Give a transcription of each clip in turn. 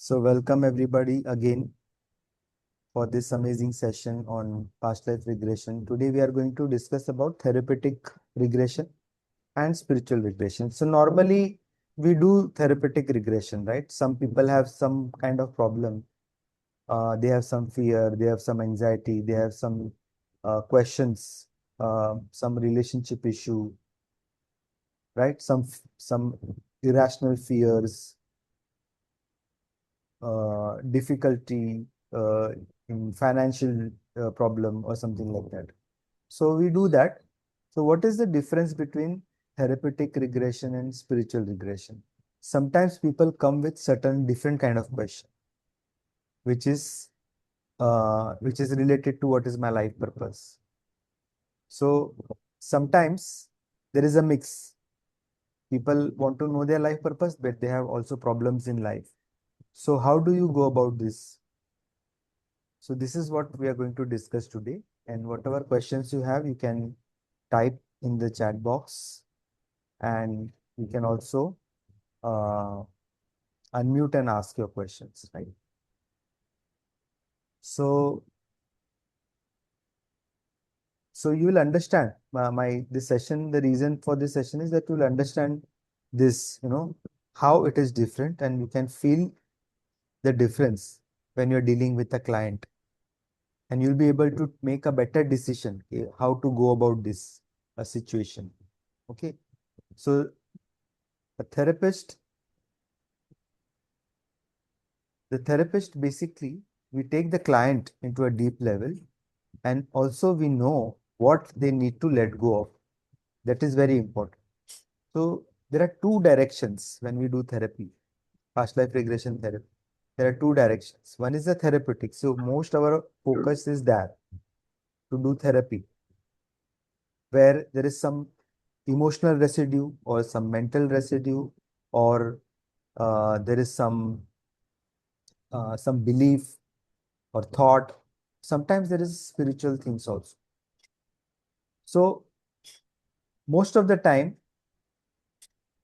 So welcome everybody again for this amazing session on past life regression. Today we are going to discuss about therapeutic regression and spiritual regression. So normally we do therapeutic regression, right? Some people have some kind of problem. They have some fear, they have some anxiety, they have some questions, some relationship issue, right? Some irrational fears, difficulty in financial problem or something like that. So we do that. So what is the difference between therapeutic regression and spiritual regression? Sometimes people come with certain different kind of question, which is related to what is my life purpose. So sometimes there is a mix. People want to know their life purpose, but they have also problems in life. So how do you go about this? So this is what we are going to discuss today. And whatever questions you have, you can type in the chat box, and you can also uh, unmute and ask your questions, right? So, so you will understand this session. The reason for this session is that you will understand this, how it is different, and you can feel the difference when you're dealing with a client, and you'll be able to make a better decision, how to go about this situation. Okay. So a therapist, the therapist basically, we take the client into a deep level, and also we know what they need to let go of. That is very important. So there are two directions when we do therapy, past life regression therapy. There are two directions. One is the therapeutic. So most our focus is there to do therapy, where there is some emotional residue or some mental residue, or there is some belief or thought. Sometimes there is spiritual things also. So most of the time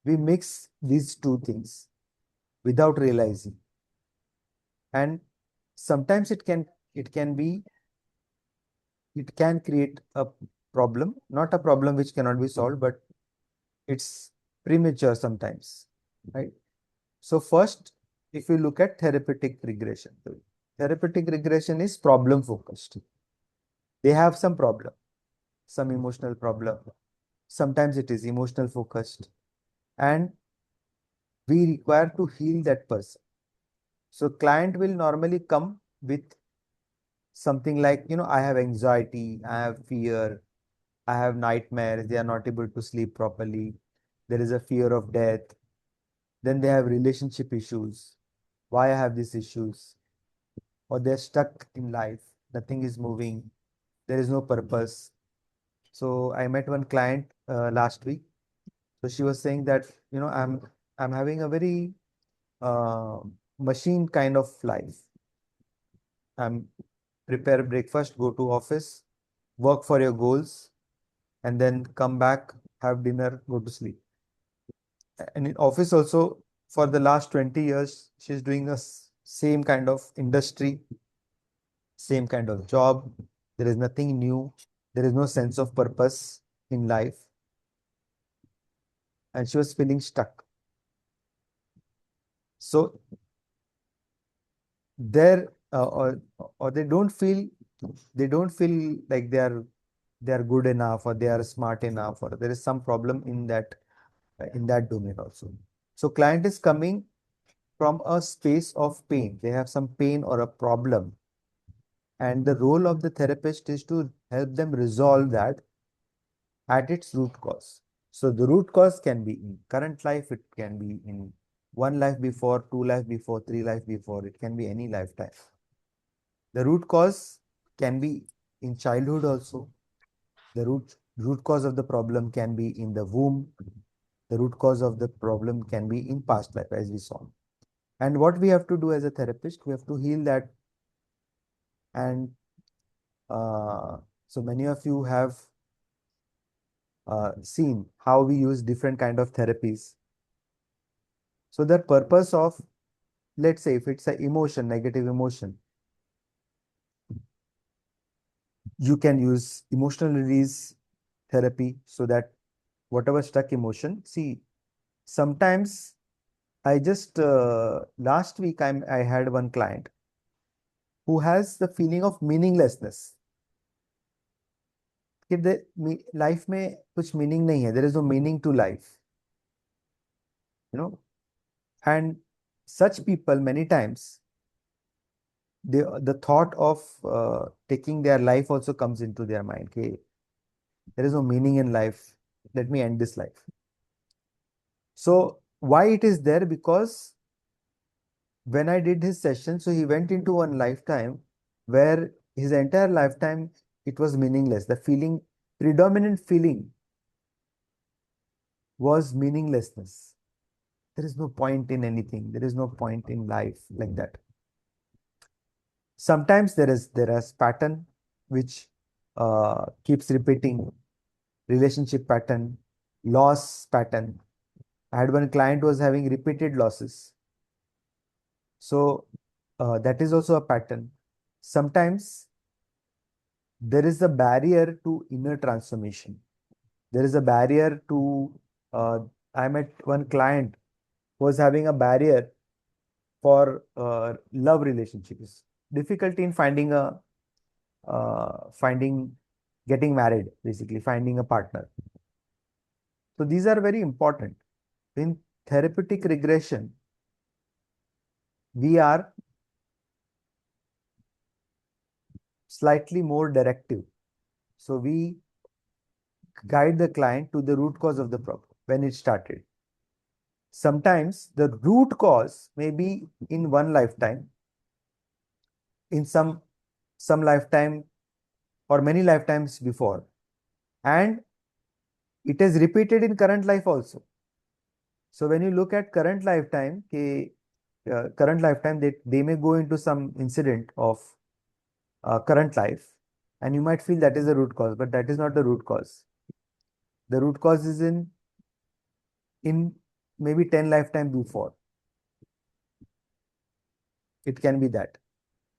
we mix these two things without realizing, and sometimes it can create a problem, not a problem which cannot be solved, but it's premature sometimes, right? So first, if you look at therapeutic regression is problem focused. They have some problem, some emotional problem. Sometimes it is emotional focused, and we require to heal that person. So client will normally come with something like, I have anxiety, I have fear, I have nightmares, they are not able to sleep properly, there is a fear of death, then they have relationship issues. Why I have these issues? Or they're stuck in life, nothing is moving, there is no purpose. So I met one client last week. So she was saying that, I'm having a very uh, machine kind of life. I'm prepare breakfast, go to office, work for your goals, and then come back, have dinner, go to sleep. And in office also, for the last 20 years, she's doing the same kind of industry, same kind of job. There is nothing new. There is no sense of purpose in life. And she was feeling stuck. So there, or they don't feel like they are good enough, or they are smart enough, or there is some problem in that domain also. So client is coming from a space of pain. They have some pain or a problem, and the role of the therapist is to help them resolve that at its root cause. So the root cause can be in current life, it can be in one life before, two life before, three life before, it can be any lifetime. The root cause can be in childhood also. The root cause of the problem can be in the womb. The root cause of the problem can be in past life, as we saw. And what we have to do as a therapist, we have to heal that. And so many of you have seen how we use different kind of therapies. So the purpose of let's say if it's an emotion, negative emotion, you can use emotional release therapy so that whatever stuck emotion, see, sometimes I just last week I had one client who has the feeling of meaninglessness कि life में कुछ meaning नहीं है, there is no meaning to life, you know. And such people many times the thought of taking their life also comes into their mind. Okay, there is no meaning in life. Let me end this life. So why it is there? Because when I did his session, so he went into one lifetime where his entire lifetime it was meaningless. The feeling, predominant feeling was meaninglessness. There is no point in anything. There is no point in life like that. Sometimes there is pattern which keeps repeating, relationship pattern, loss pattern. I had one client who was having repeated losses. So that is also a pattern. Sometimes there is a barrier to inner transformation. There is a barrier to, uh, I met one client who was having a barrier for love relationships, difficulty in finding, getting married, basically finding a partner. So these are very important. In therapeutic regression, we are slightly more directive. So we guide the client to the root cause of the problem when it started. Sometimes the root cause may be in one lifetime, in some lifetime or many lifetimes before, and it is repeated in current life also. So when you look at current lifetime, they may go into some incident of current life, and you might feel that is the root cause, but that is not the root cause. The root cause is in maybe 10 lifetime before. It can be that.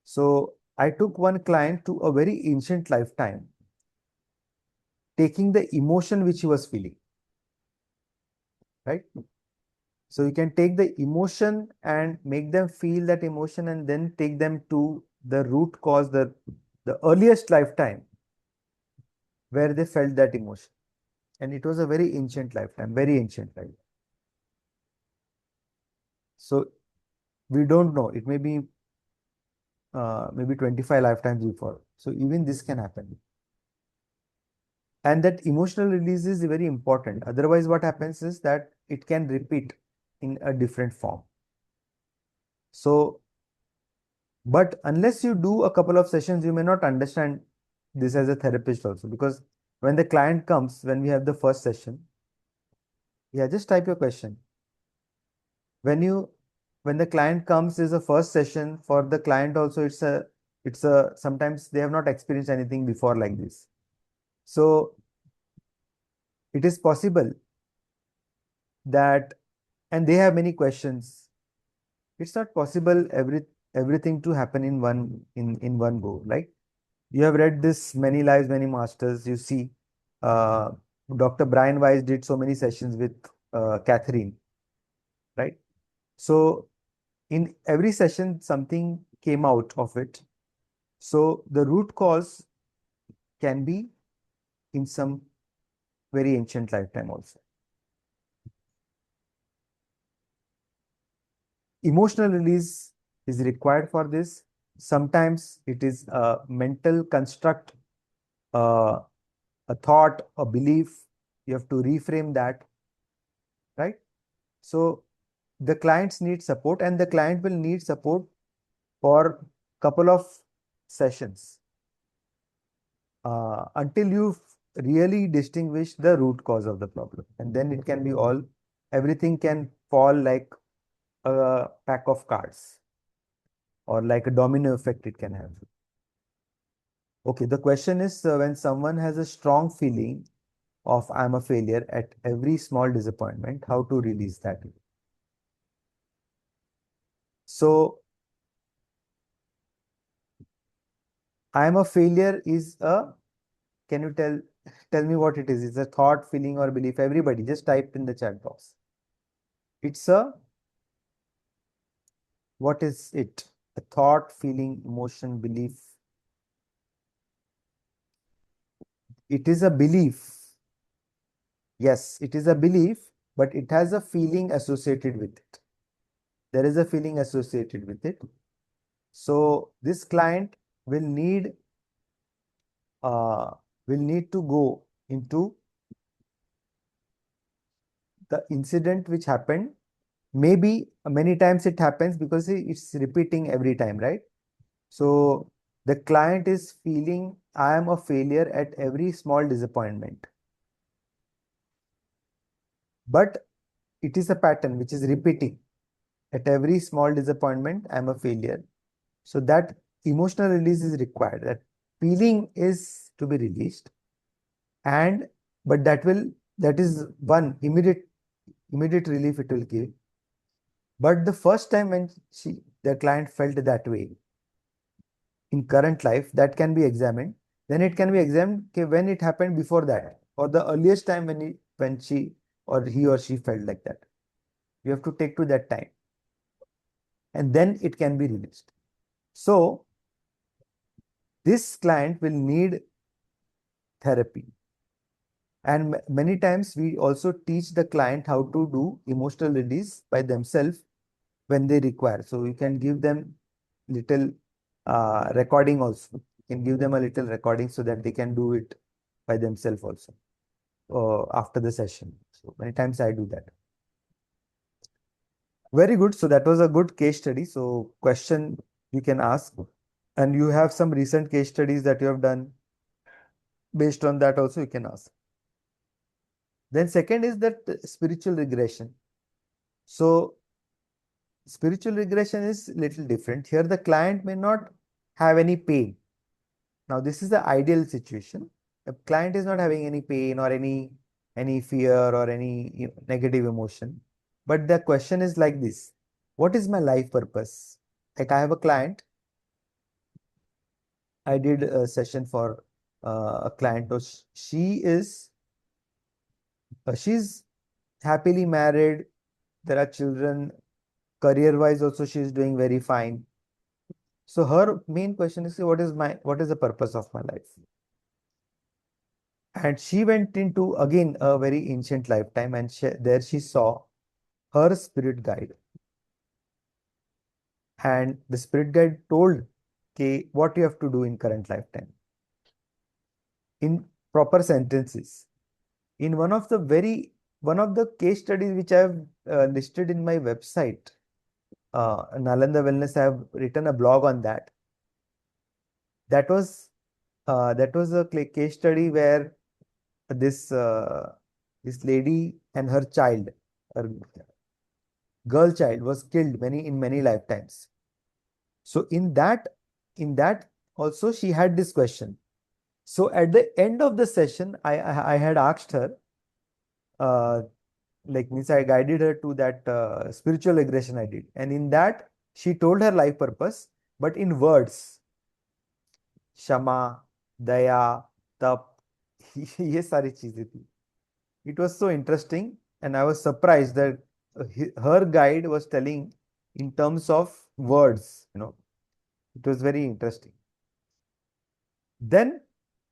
So I took one client to a very ancient lifetime, taking the emotion which he was feeling, right? So you can take the emotion and make them feel that emotion and then take them to the root cause, the earliest lifetime where they felt that emotion. And it was a very ancient lifetime, very ancient lifetime. So we don't know. It may be maybe 25 lifetimes before. So even this can happen. And that emotional release is very important. Otherwise, what happens is that it can repeat in a different form. So, but unless you do a couple of sessions, you may not understand this as a therapist also. Because when the client comes, when we have the first session, yeah, just type your question. When you when the client comes is a first session for the client also, it's a sometimes they have not experienced anything before like this. So it is possible that, and they have many questions. It's not possible everything to happen in one go. Like you have read this Many Lives, Many Masters. You see, uh, Dr. Brian Weiss did so many sessions with Catherine, right? So in every session, something came out of it. So the root cause can be in some very ancient lifetime also. Emotional release is required for this. Sometimes it is a mental construct, uh, a thought, a belief. You have to reframe that, right? So the clients need support, and the client will need support for couple of sessions until you really distinguish the root cause of the problem, and then it can be all, everything can fall like a pack of cards or like a domino effect it can have. Okay, the question is, when someone has a strong feeling of I'm a failure at every small disappointment, how to release that? So I am a failure is a, can you tell me what it is? It's a thought, feeling, or belief. Everybody just type in the chat box. It's a, what is it? A thought, feeling, emotion, belief. It is a belief. Yes, it is a belief, but it has a feeling associated with it. There is a feeling associated with it. So this client will need uh, to go into the incident which happened. Maybe many times it happens because it's repeating every time, right? So the client is feeling I am a failure at every small disappointment. But it is a pattern which is repeating. At every small disappointment, I am a failure. So that emotional release is required. That feeling is to be released. And but that is one immediate relief it will give. But the first time when the client felt that way in current life, that can be examined. Then it can be examined, okay, when it happened before that, or the earliest time when she or he or she felt like that. You have to take to that time, and then it can be released. So this client will need therapy. And many times we also teach the client how to do emotional release by themselves when they require. So you can give them little recording also. You can give them a little recording so that they can do it by themselves also after the session. So many times I do that. Very good. So that was a good case study. So question you can ask, and you have some recent case studies that you have done. Based on that also you can ask. Then second is that spiritual regression. So spiritual regression is little different. Here the client may not have any pain. Now this is the ideal situation. The client is not having any pain or any fear or any negative emotion. But the question is like this: what is my life purpose? Like I have a client. I did a session for a client. So she's happily married. There are children. Career-wise also she is doing very fine. So her main question is, what is the purpose of my life? And she went into again a very ancient lifetime, and there she saw her spirit guide. And the spirit guide told, okay, what you have to do in current lifetime in proper sentences. In one of the case studies which I have listed in my website, Nalanda Wellness, I have written a blog on that. That was a case study where this this lady and her child, her girl child, was killed many lifetimes. So in that also she had this question. So at the end of the session, I had asked her, uh, like means I guided her to that spiritual regression I did, and in that she told her life purpose, but in words: क्षमा, दया, तप, ये सारी चीजें थी. It was so interesting, and I was surprised that her guide was telling in terms of words. It was very interesting. Then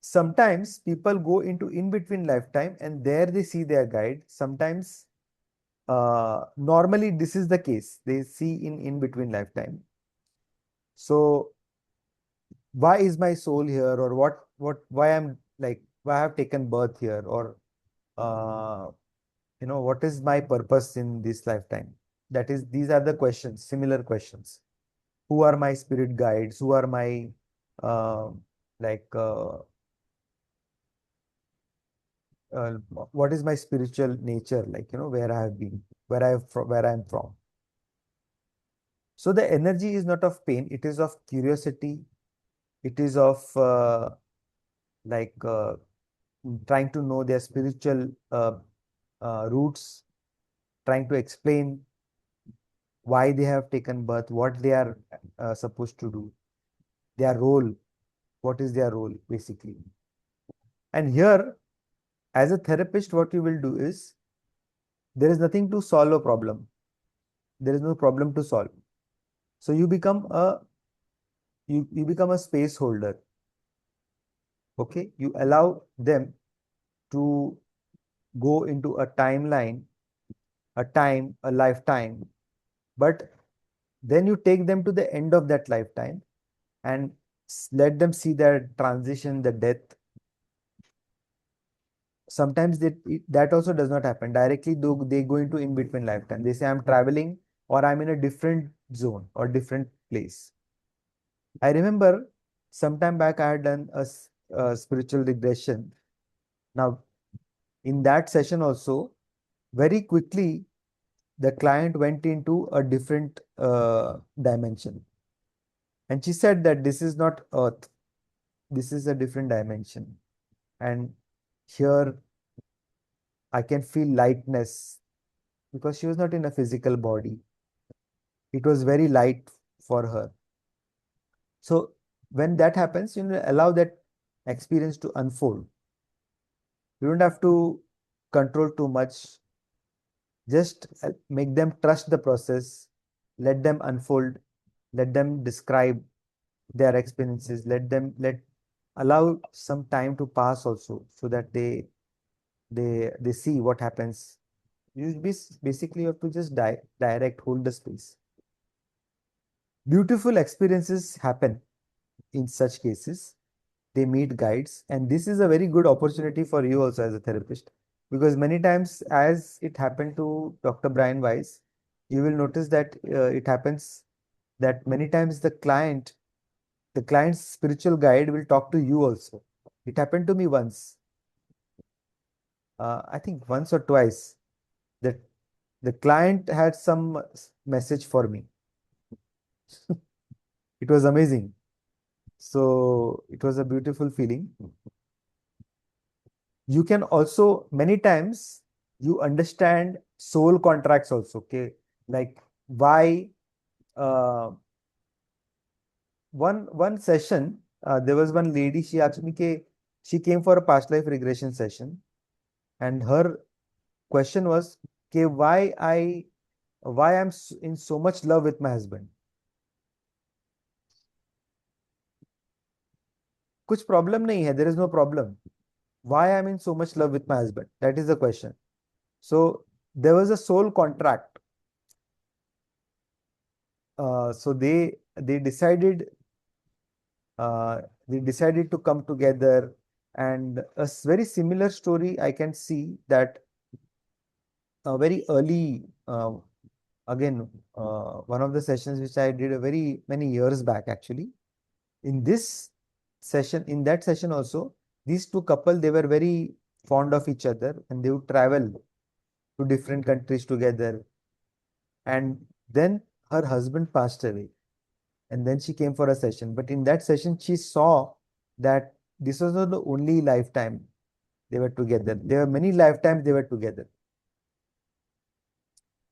sometimes people go into in between lifetime, and there they see their guide. Sometimes, normally this is the case. They see in between lifetime. So why is my soul here, or why I'm like, why I have taken birth here, or uh, what is my purpose in this lifetime? That is, these are the questions, similar questions. Who are my spirit guides? Who are my uh, like uh, what is my spiritual nature, like, where I have been, where I'm from. So the energy is not of pain, it is of curiosity. It is of like trying to know their spiritual roots, trying to explain. why they have taken birth, what they are supposed to do, their role, what is their role basically. And here, as a therapist, what you will do is there is nothing to solve a problem. There is no problem to solve. So you become a space holder. Okay, you allow them to go into a timeline, a time, a lifetime, but then you take them to the end of that lifetime and let them see their transition, the death. Sometimes that also does not happen directly, though they go into in between lifetime. They say I'm traveling or I'm in a different zone or different place. I remember sometime back I had done a spiritual regression. Now, in that session also, very quickly the client went into a different dimension. And she said that this is not Earth, this is a different dimension. And here I can feel lightness because she was not in a physical body. It was very light for her. So when that happens, allow that experience to unfold. You don't have to control too much. Just make them trust the process, let them unfold, let them describe their experiences, let allow some time to pass also so that they see what happens. Basically you have to just direct, hold the space. Beautiful experiences happen in such cases. They meet guides, and this is a very good opportunity for you also as a therapist, because many times, as it happened to Dr. Brian Weiss, you will notice that it happens that many times the client's spiritual guide will talk to you also. It happened to me once, I think once or twice, that the client had some message for me. It was amazing. So it was a beautiful feeling. You can also, many times, you understand soul contracts also. Okay, like why one session, there was one lady, she asked me, she came for a past life regression session, and her question was, why I'm in so much love with my husband. कुछ problem नहीं है, there is no problem. Why I'm in so much love with my husband, that is the question. So there was a soul contract. So they decided uh, they decided to come together, and a very similar story I can see that very early, again, one of the sessions which I did a very many years back actually. In this session, in that session also, these two couple, they were very fond of each other and they would travel to different countries together. And then her husband passed away, and then she came for a session. But in that session, she saw that this was not the only lifetime they were together. There were many lifetimes they were together,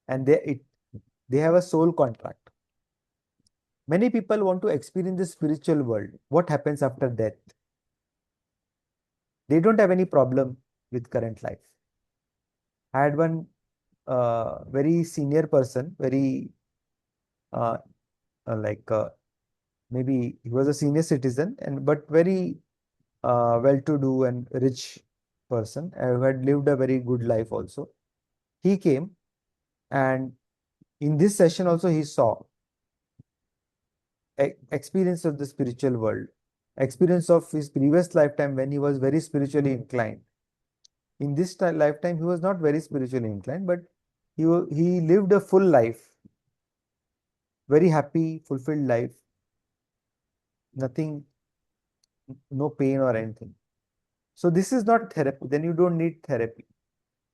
and they have a soul contract. Many people want to experience the spiritual world. What happens after death? They don't have any problem with current life. I had one very senior person, very uh, like maybe he was a senior citizen, and but very well-to-do and rich person who had lived a very good life also. He came, and in this session also he saw experience of the spiritual world, experience of his previous lifetime when he was very spiritually inclined. In this lifetime, he was not very spiritually inclined, but he lived a full life, very happy, fulfilled life, nothing, no pain or anything. So this is not therapy. Then you don't need therapy.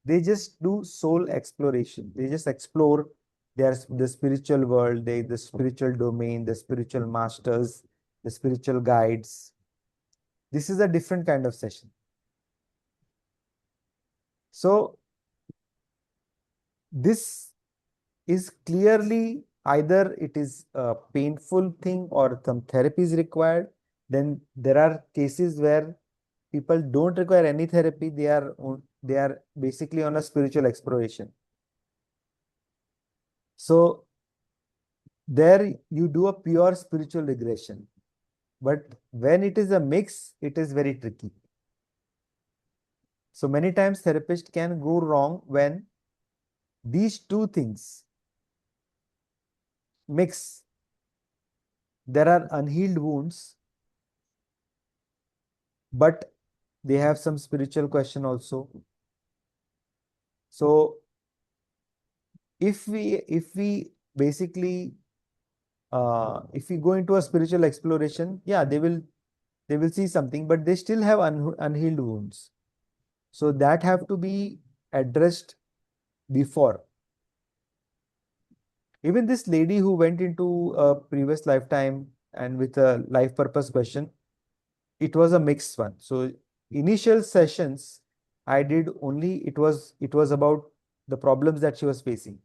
They just do soul exploration. They just explore the spiritual world, the spiritual domain, the spiritual masters, the spiritual guides. This is a different kind of session. So this is clearly either it is a painful thing or some therapy is required. Then there are cases where people don't require any therapy. They are basically on a spiritual exploration. So there you do a pure spiritual regression. But when it is a mix, it is very tricky. So many times therapists can go wrong when these two things mix. There are unhealed wounds, but they have some spiritual question also. So if we basically if we go into a spiritual exploration, yeah, they will see something, but they still have unhealed wounds. So that have to be addressed before. Even this lady who went into a previous lifetime and with a life purpose question, it was a mixed one. So initial sessions I did only, it was about the problems that she was facing.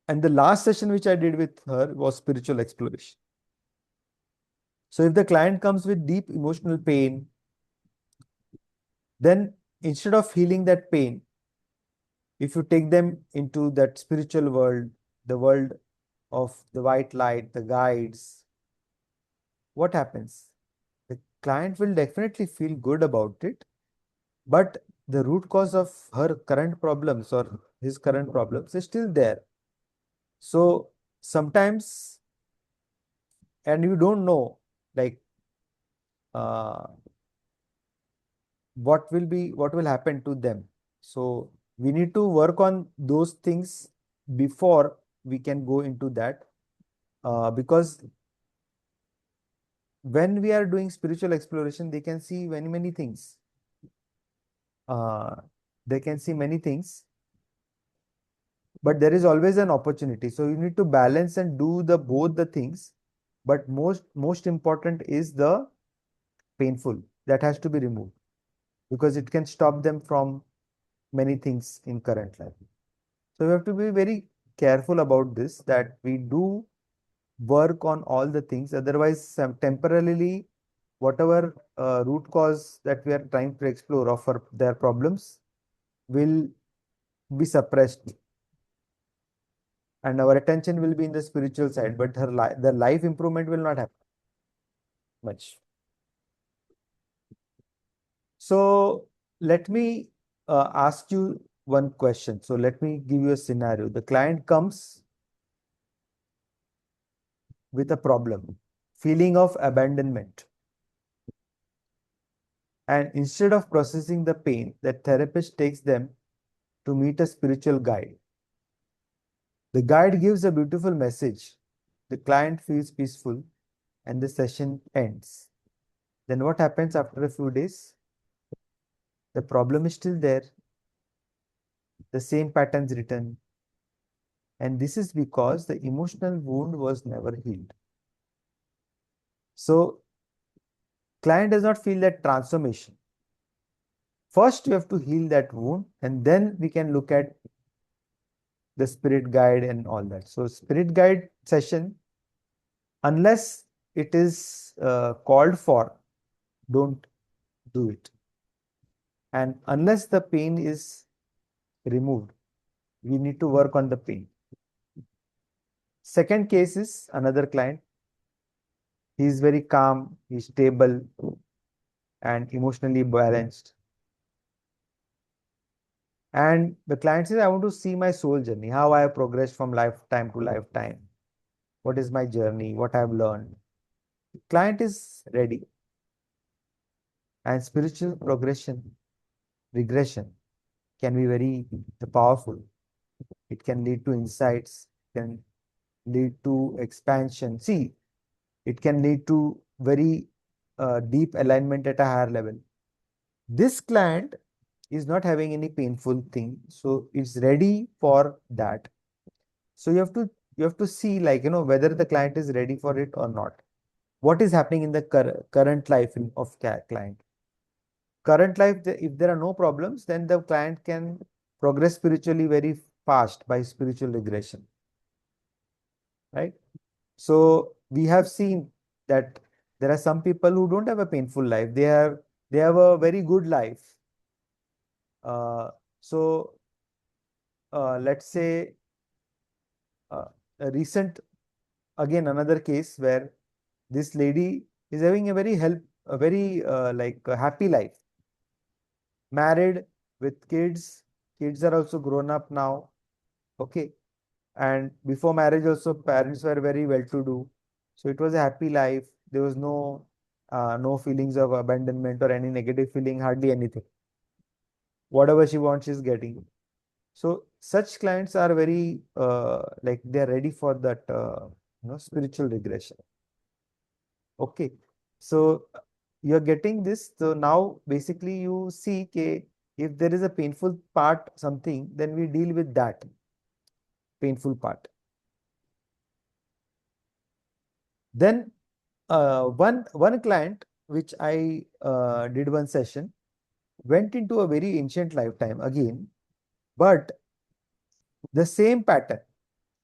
And the last session which I did with her was spiritual exploration. So if the client comes with deep emotional pain, then instead of healing that pain, if you take them into that spiritual world, the world of the white light, the guides, what happens? The client will definitely feel good about it, but the root cause of her current problems or his current problems is still there. So sometimes, and you don't know, like, uh, what will happen to them. So we need to work on those things before we can go into that, because when we are doing spiritual exploration, they can see many things. Uh, they can see many things, but there is always an opportunity. So you need to balance and do the both the things. But most important is the painful that has to be removed, because it can stop them from many things in current life. So we have to be very careful about this, that we do work on all the things. Otherwise, temporarily, whatever root cause that we are trying to explore of their problems will be suppressed, and our attention will be in the spiritual side, but the life improvement will not happen much. So let me ask you one question. So let me give you a scenario. The client comes with a problem, feeling of abandonment. And instead of processing the pain, the therapist takes them to meet a spiritual guide. The guide gives a beautiful message. The client feels peaceful and the session ends. Then what happens after a few days? The problem is still there. The same patterns return. And this is because the emotional wound was never healed. So client does not feel that transformation. First, you have to heal that wound, and then we can look at the spirit guide and all that. So spirit guide session, unless it is called for, don't do it. And unless the pain is removed, we need to work on the pain. Second case is another client. He is very calm, he's stable and emotionally balanced. And the client says, I want to see my soul journey, how I have progressed from lifetime to lifetime. What is my journey? What I have learned? The client is ready. And spiritual progression, regression can be very powerful. It can lead to insights, can lead to expansion. See, it can lead to very deep alignment at a higher level. This client is not having any painful thing, so it's ready for that. So you have to see, like, whether the client is ready for it or not. What is happening in the current life of client? Current life, if there are no problems, then the client can progress spiritually very fast by spiritual regression, right? So we have seen that there are some people who don't have a painful life. They have a very good life. So let's say uh, a recent again another case where this lady is having a very like a happy life, married with kids. Kids are also grown up now. Okay. And before marriage also parents were very well to do. So it was a happy life. There was no feelings of abandonment or any negative feeling, hardly anything. Whatever she wants, she's getting. So such clients are very like they're ready for that spiritual regression. Okay. So you're getting this. So now basically you see okay, if there is a painful part, something, then we deal with that painful part. Then one client which I did one session went into a very ancient lifetime again, but the same pattern,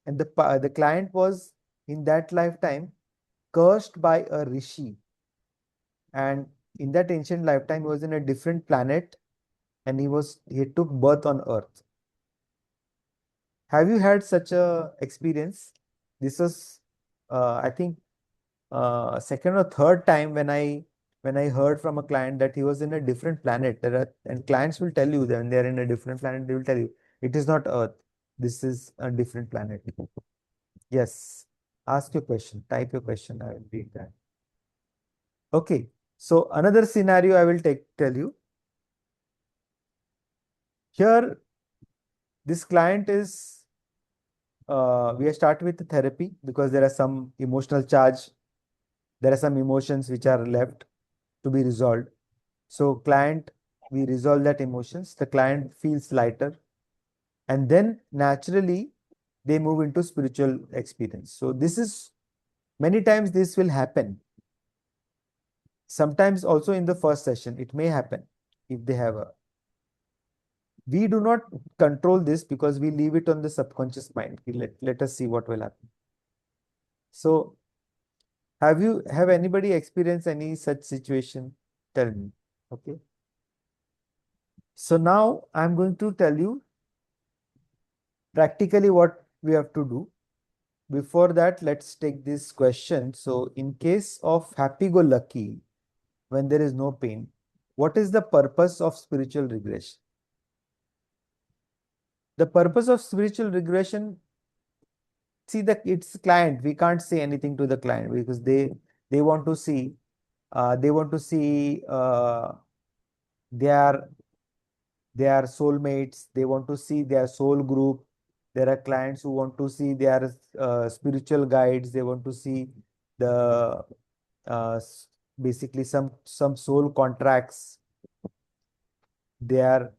and the client was in that lifetime cursed by a rishi, and in that ancient lifetime he was in a different planet, and he took birth on Earth. Have you had such a experience? This was I think second or third time when I heard from a client that he was in a different planet. And clients will tell you that when they are in a different planet, they will tell you it is not Earth. This is a different planet. Yes. Ask your question. Type your question. I will read that. Okay. So another scenario I will tell you. Here, this client is we are starting with the therapy because there are some emotional charge. There are some emotions which are left to be resolved. So client, we resolve that emotions. The client feels lighter, and then naturally they move into spiritual experience. So this is many times this will happen. Sometimes also in the first session, it may happen if they have a. We do not control this because we leave it on the subconscious mind. Let us see what will happen. So have anybody experienced any such situation? Tell me. Okay. So now I'm going to tell you practically what we have to do. Before that, let's take this question. So in case of happy-go-lucky, when there is no pain, what is the purpose of spiritual regression? The purpose of spiritual regression, see that it's client. We can't say anything to the client because they want to see they want to see their their soulmates. They want to see their soul group. There are clients who want to see their spiritual guides. They want to see the basically some soul contracts. They are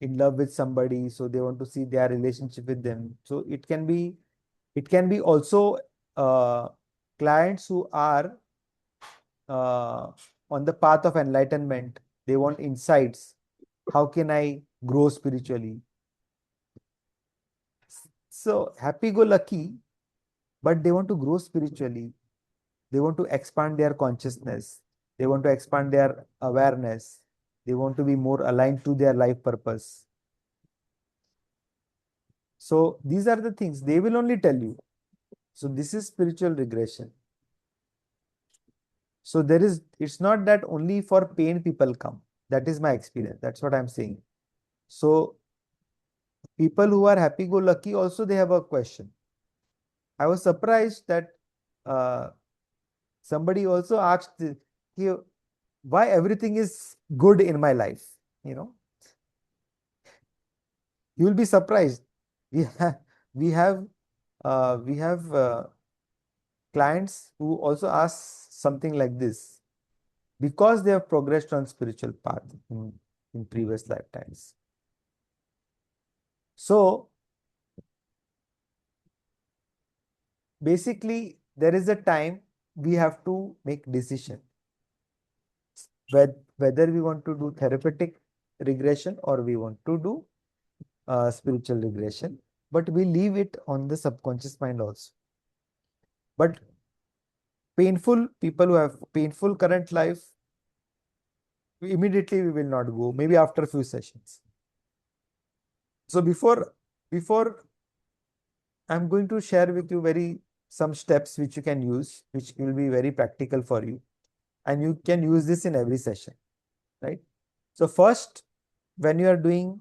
in love with somebody, so they want to see their relationship with them. So it can be also uh, clients who are uh, on the path of enlightenment. They want insights. How can I grow spiritually? So happy-go-lucky, but they want to grow spiritually. They want to expand their consciousness. They want to expand their awareness. They want to be more aligned to their life purpose. So these are the things they will only tell you. So this is spiritual regression. So it's not that only for pain people come. That is my experience. That's what I'm saying. So people who are happy-go-lucky also they have a question. I was surprised that uh, somebody also asked, why everything is good in my life? You know, you will be surprised. We have we have clients who also ask something like this because they have progressed on spiritual path in previous lifetimes. So basically, there is a time we have to make decision whether we want to do therapeutic regression or we want to do spiritual regression. but we leave it on the subconscious mind also. But painful people who have painful current life, immediately we will not go, maybe after a few sessions. So before I'm going to share with you some steps which you can use, which will be very practical for you, and you can use this in every session, right? So first, when you are doing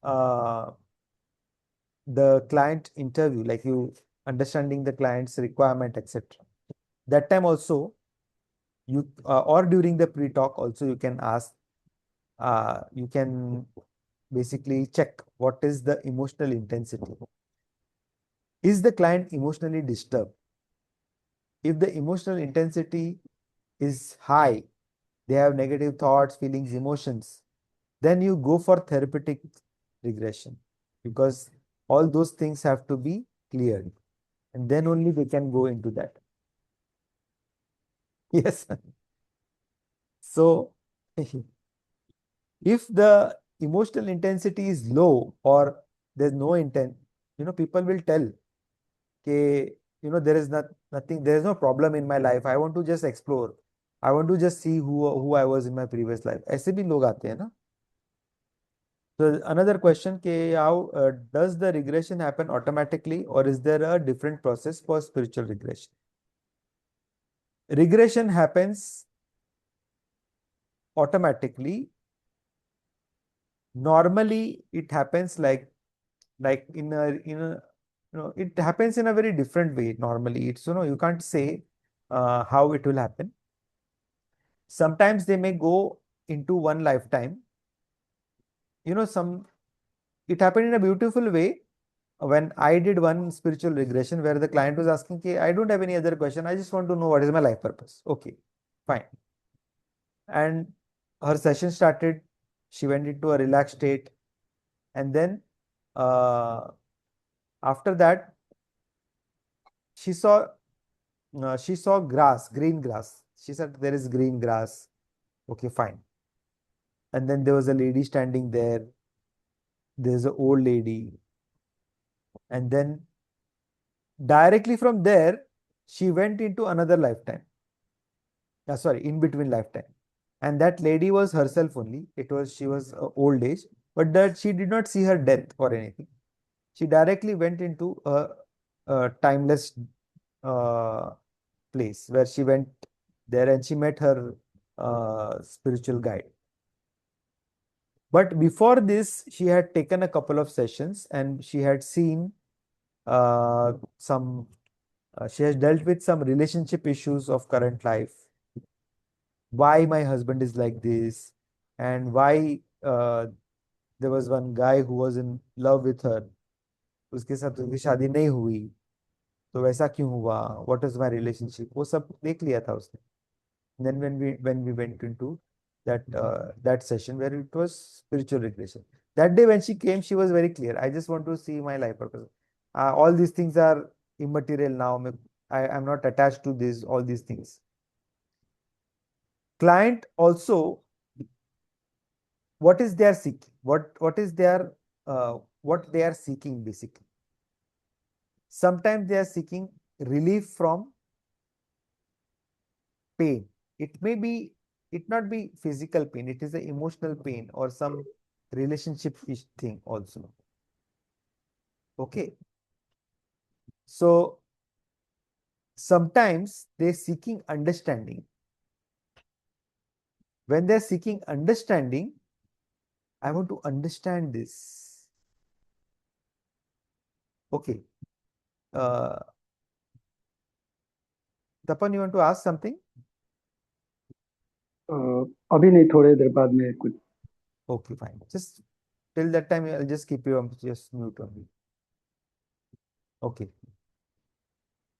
uh, the client interview, like you understanding the client's requirement, etc. That time also you or during the pre-talk also you can ask, you can basically check what is the emotional intensity. Is the client emotionally disturbed? If the emotional intensity is high, they have negative thoughts, feelings, emotions, then you go for therapeutic regression, because all those things have to be cleared, and then only they can go into that. Yes. So if the emotional intensity is low or there's no intent, people will tell, okay, there is nothing, there is no problem in my life. I want to just explore. I want to just see who I was in my previous life. ऐसे भी लोग आते हैं ना. So another question, ke, how does the regression happen automatically, or is there a different process for spiritual regression? Regression happens automatically. Normally, it happens like it happens in a very different way. Normally, it's you can't say how it will happen. Sometimes they may go into one lifetime. Some it happened in a beautiful way when I did one spiritual regression where the client was asking, okay, I don't have any other question. I just want to know what is my life purpose. Okay, fine. And her session started. She went into a relaxed state. And then uh, after that, she saw grass, green grass. She said, there is green grass. Okay, fine. And then there was a lady standing there. There's an old lady. And then directly from there, she went into another lifetime. Sorry, in between lifetime. And that lady was herself only. She was old age, but that she did not see her death or anything. She directly went into a timeless uh, place where she went there and she met her spiritual guide. But before this, she had taken a couple of sessions and she had seen some, she has dealt with some relationship issues of current life. Why my husband is like this, and why there was one guy who was in love with her, उसके साथ उसकी शादी नहीं हुई, तो वैसा क्यों हुआ, what is my relationship, वो सब देख लिया था उसने. Then when we went into that session where it was spiritual regression, that day when she came, she was very clear. I just want to see my life purpose. All these things are immaterial now. I am not attached to this. All these things. Client also, what is their seeking? What is their what they are seeking basically? Sometimes they are seeking relief from pain. It may be, it not be physical pain, it is the emotional pain or some relationship thing also. Okay. So sometimes they're seeking understanding. When they're seeking understanding, I want to understand this. Okay. Tapan, you want to ask something? अभी नहीं, थोड़ी देर बाद में कुछ. Okay, fine. Just till that time, I'll just keep you on just mute only. Okay.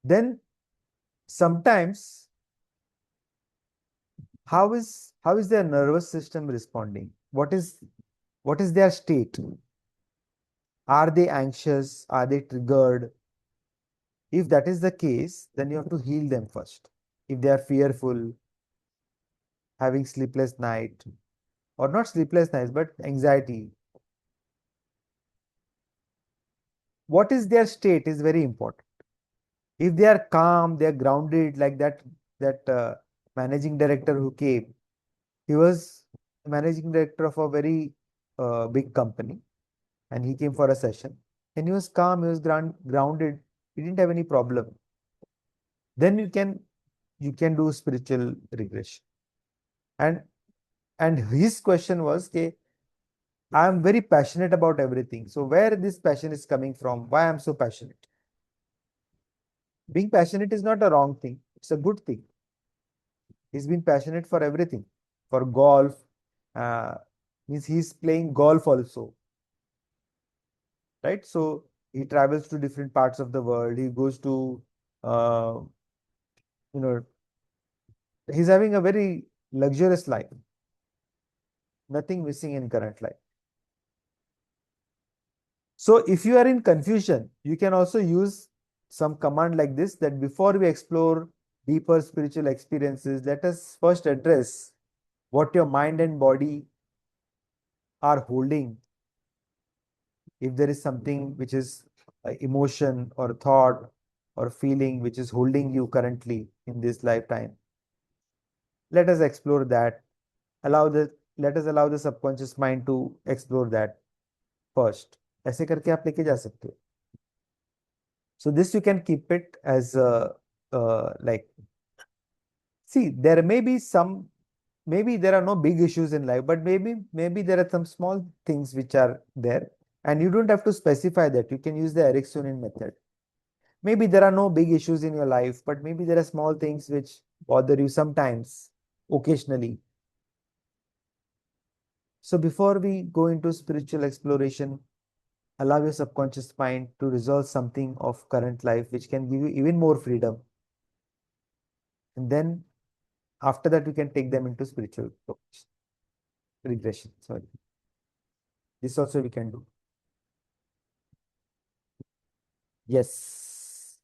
Then sometimes, how is their nervous system responding? What is their state? Are they anxious? Are they triggered? If that is the case, then you have to heal them first. If they are fearful, having sleepless night, or not sleepless nights, but anxiety, what is their state is very important. If they are calm, they are grounded, like that managing director who came, he was managing director of a very big company, and he came for a session, and he was calm, he was grounded, he didn't have any problem. Then you can do spiritual regression. And his question was, okay, I am very passionate about everything. So where this passion is coming from? Why I'm so passionate? Being passionate is not a wrong thing. It's a good thing. He's been passionate for everything. For golf, uh, means he's playing golf also, right? So he travels to different parts of the world. He goes to, uh, you know, he's having a very luxurious life. Nothing missing in current life. So if you are in confusion, you can also use some command like this, that before we explore deeper spiritual experiences, let us first address what your mind and body are holding. If there is something which is emotion or thought or feeling which is holding you currently in this lifetime, let us explore that. Let us allow the subconscious mind to explore that first. ऐसे करके आप लेके जा सकते हो. So this you can keep it as like, see, there may be some, maybe there are no big issues in life, but maybe there are some small things which are there, and you don't have to specify that. You can use the Ericksonian method. Maybe there are no big issues in your life, but maybe there are small things which bother you sometimes, occasionally. So before we go into spiritual exploration, allow your subconscious mind to resolve something of current life which can give you even more freedom. And then after that, we can take them into spiritual regression. Sorry. This also we can do. Yes.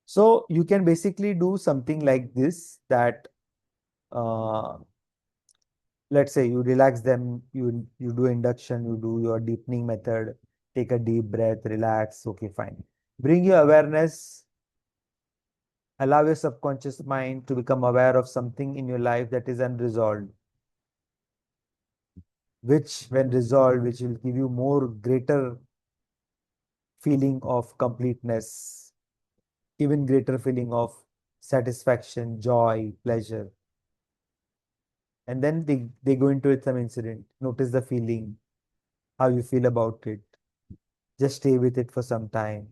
So you can basically do something like this, that uh, let's say you relax them, you do induction, you do your deepening method, take a deep breath, relax, okay, fine. Bring your awareness, allow your subconscious mind to become aware of something in your life that is unresolved, which when resolved, which will give you more greater feeling of completeness, even greater feeling of satisfaction, joy, pleasure. And then they go into it some incident. Notice the feeling, how you feel about it. Just stay with it for some time.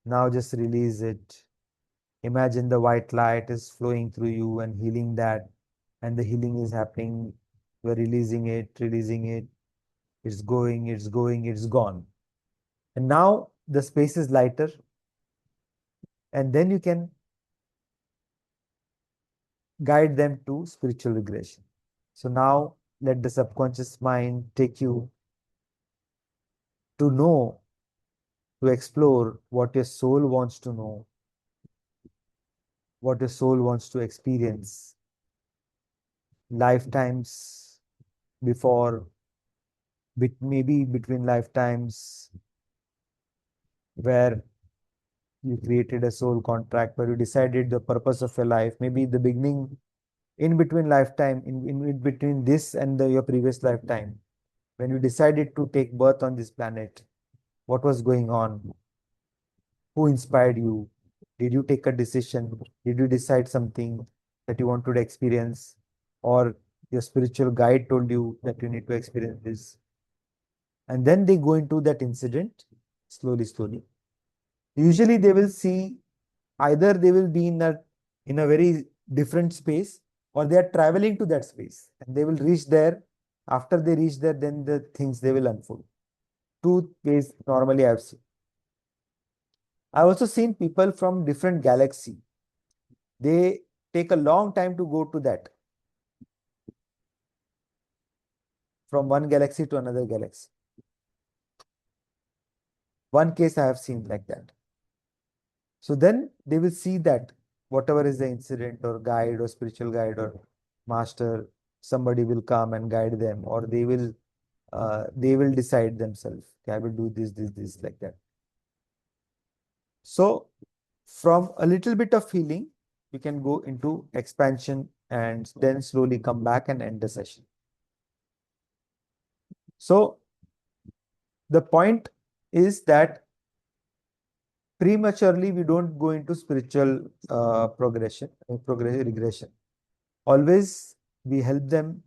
Now just release it. Imagine the white light is flowing through you and healing that. And the healing is happening. You're releasing it, releasing it. It's going, it's going, it's gone. And now the space is lighter. And then you can guide them to spiritual regression. So now let the subconscious mind take you to know, to explore what your soul wants to know, what your soul wants to experience, lifetimes before, maybe between lifetimes where you created a soul contract, where you decided the purpose of your life, maybe the beginning, in between lifetime, in between this and your previous lifetime, when you decided to take birth on this planet, what was going on? Who inspired you? Did you take a decision? Did you decide something that you wanted to experience? Or your spiritual guide told you that you need to experience this? And then they go into that incident slowly, slowly. Usually they will see, either they will be in a very different space, or they are traveling to that space and they will reach there. After they reach there, then the things they will unfold. Two ways normally I've seen. I've also seen people from different galaxy. They take a long time to go to that, from one galaxy to another galaxy. One case I have seen like that. So then they will see that whatever is the incident or guide or spiritual guide or master, somebody will come and guide them, or they will they will decide themselves. Okay, I will do this, like that. So from a little bit of healing, we can go into expansion and then slowly come back and end the session. So the point is that prematurely we don't go into spiritual regression. Always we help them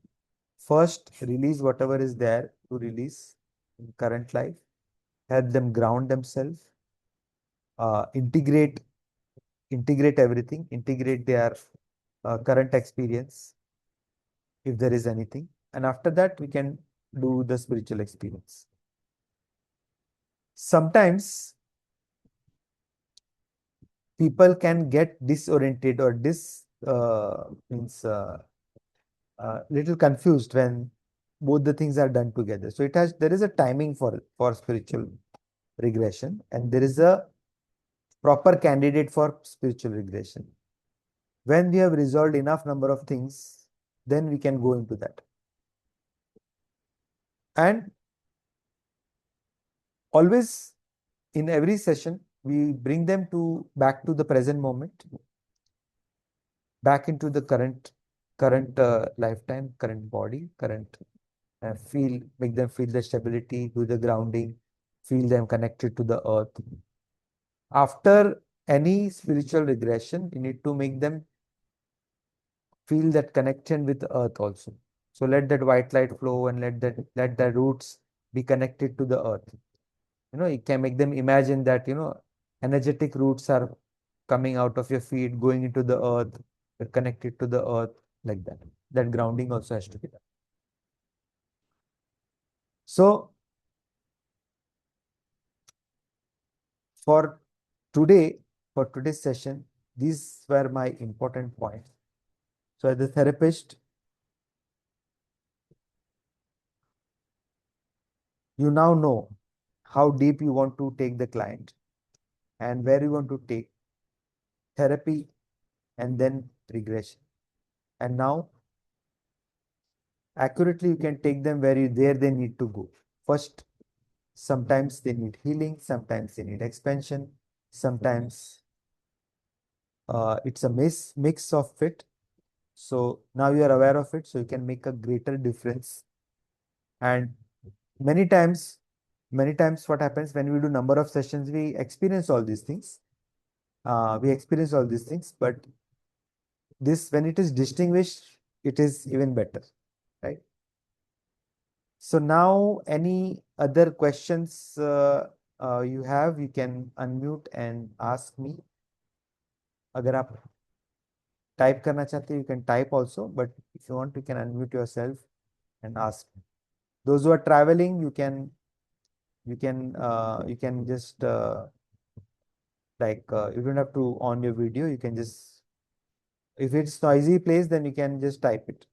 first release whatever is there to release in current life, help them ground themselves, integrate everything, integrate their current experience if there is anything, and after that we can do the spiritual experience. Sometimes people can get disoriented or means little confused when both the things are done together. So there is a timing for spiritual regression, and there is a proper candidate for spiritual regression. When we have resolved enough number of things, then we can go into that. And always in every session, we bring them back to the present moment, back into the current lifetime, current body, current make them feel the stability, do the grounding, feel them connected to the earth. After any spiritual regression, you need to make them feel that connection with the earth also. So let that white light flow and let the roots be connected to the earth. You can make them imagine that, energetic roots are coming out of your feet, going into the earth, you're connected to the earth, like that. That grounding also has to be done. So for today, for today's session, these were my important points. So as a therapist, you now know how deep you want to take the client and where you want to take therapy and then regression. And now accurately you can take them where they need to go. First, sometimes they need healing, sometimes they need expansion, sometimes it's a mix of it. So now you are aware of it, so you can make a greater difference. And many times what happens when we do number of sessions, we experience all these things. But this, when it is distinguished, it is even better, right? So now any other questions you have, you can unmute and ask me. अगर आप type करना चाहते हैं, you can type also, but if you want, you can unmute yourself and ask. Those who are traveling, you can just you don't have to on your video. You can just, if it's noisy place, then you can just type it.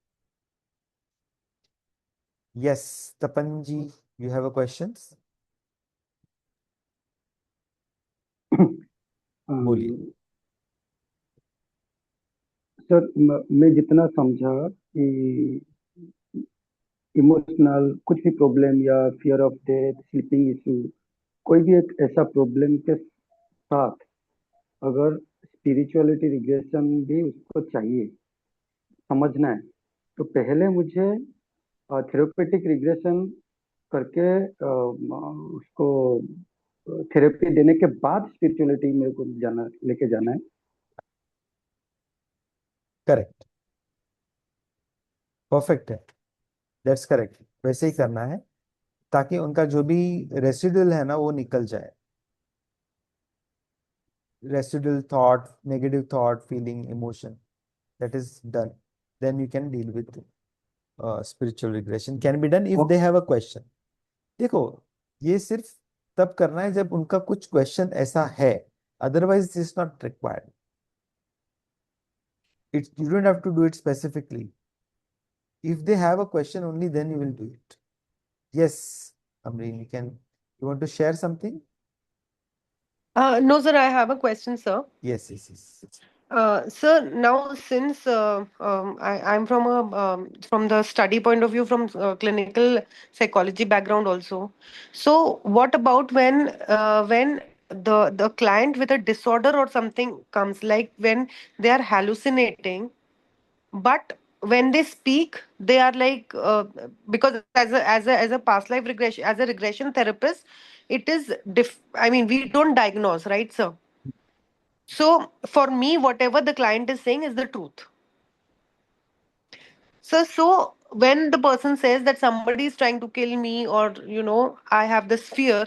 Yes, Tapanji, you have a questions? बोलिए. Sir मैं जितना समझा कि emotional कुछ भी problem या fear of death, sleeping issue, कोई भी एक ऐसा प्रॉब्लम के साथ अगर स्पिरिचुअलिटी रिग्रेशन भी उसको चाहिए, समझना है, तो पहले मुझे थेरेपेटिक रिग्रेशन करके उसको थेरेपी देने के बाद स्पिरिचुअलिटी मेरे को लेके जाना है. करेक्ट, परफेक्ट है, दैट्स करेक्ट. वैसे ही करना है ताकि उनका जो भी रेसिडुअल है ना वो निकल जाए. Residual thought, negative thought, feeling, emotion, that is done. Then you can deal with spiritual regression. Can be done if they have a question. देखो, ये सिर्फ तब करना है जब उनका कुछ क्वेश्चन ऐसा है. Otherwise, this is not required. You don't have to do it specifically. If they have a question only, then you will do it. Yes, Amreen, you want to share something? No, sir, I have a question, sir. Yes. Sir, now since I'm from the study point of view, from clinical psychology background also. So what about when the client with a disorder or something comes, like when they are hallucinating, but when they speak, they are like because as a past life regression, as a regression therapist, it is I mean, we don't diagnose, right, sir? So for me, whatever the client is saying is the truth. So when the person says that somebody is trying to kill me, or I have this fear,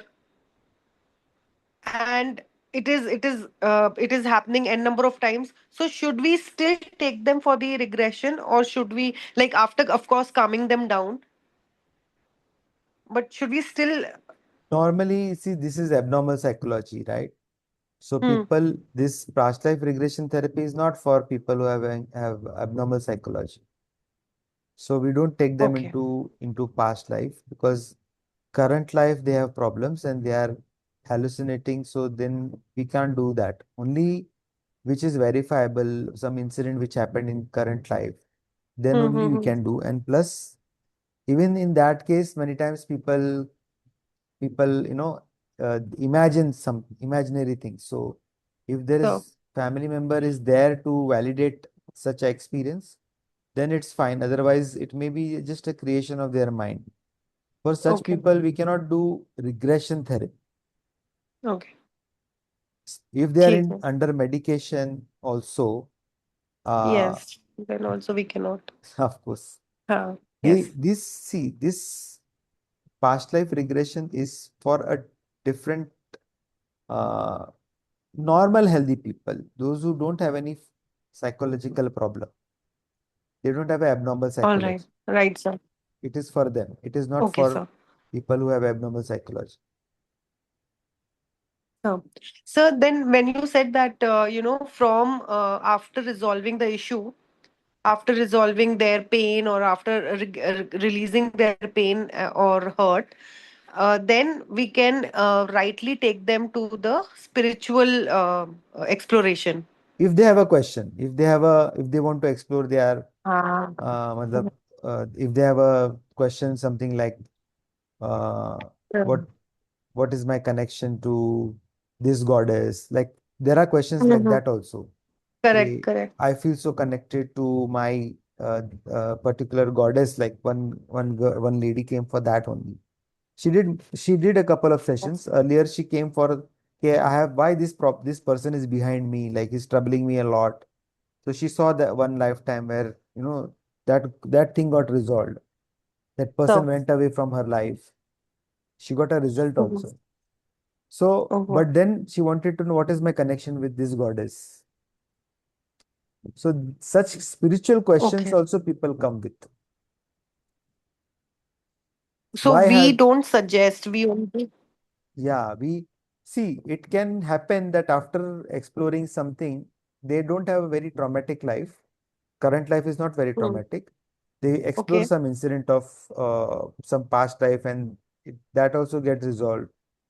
and it is happening n number of times. So should we still take them for the regression, or should we, like, after, of course, calming them down, but should we still? Normally, see, this is abnormal psychology, right? So Hmm. people, this past life regression therapy is not for people who have abnormal psychology. So we don't take them Okay. into past life because current life they have problems and they are hallucinating. So then we can't do that. Only which is verifiable, some incident which happened in current life, then only we Mm-hmm. can do. And plus, even in that case, many times people imagine some imaginary things. So if there So, is family member is there to validate such a experience, then it's fine. Otherwise, it may be just a creation of their mind. For such okay. people, we cannot do regression therapy. Okay. If they are ठीक in है. under medication also, uh, Yes, then also we cannot. of course, हाँ. Yes. this past life regression is for a different uh, normal healthy people, those who don't have any psychological problem. They don't have abnormal All right. psychology. Right, sir. It is for them. It is not Okay, for sir. people who have abnormal psychology. So, so then when you said that, from after resolving the issue, after resolving their pain, or after releasing their pain or hurt, then we can rightly take them to the spiritual exploration. If they have a question, if they want to explore their Ah. matlab, if they have a question, something like uh, what Mhm. what is my connection to this goddess? Like there are questions like Mhm. that also. Correct, Eh, correct. I feel so connected to my particular goddess. Like one lady came for that only. She did a couple of sessions. Earlier she came for, okay, I have why this person is behind me, like he's troubling me a lot. So she saw that one lifetime where that thing got resolved. That person So, went away from her life. She got a result mhm. also. So, Mhm. but then she wanted to know what is my connection with this goddess. So such spiritual questions Okay. also people come with. So Why we have don't suggest, we only. Yeah, we see it can happen that after exploring something, they don't have a very traumatic life. Current life is not very Hmm. traumatic. They explore Okay. some incident of some past life and that also gets resolved.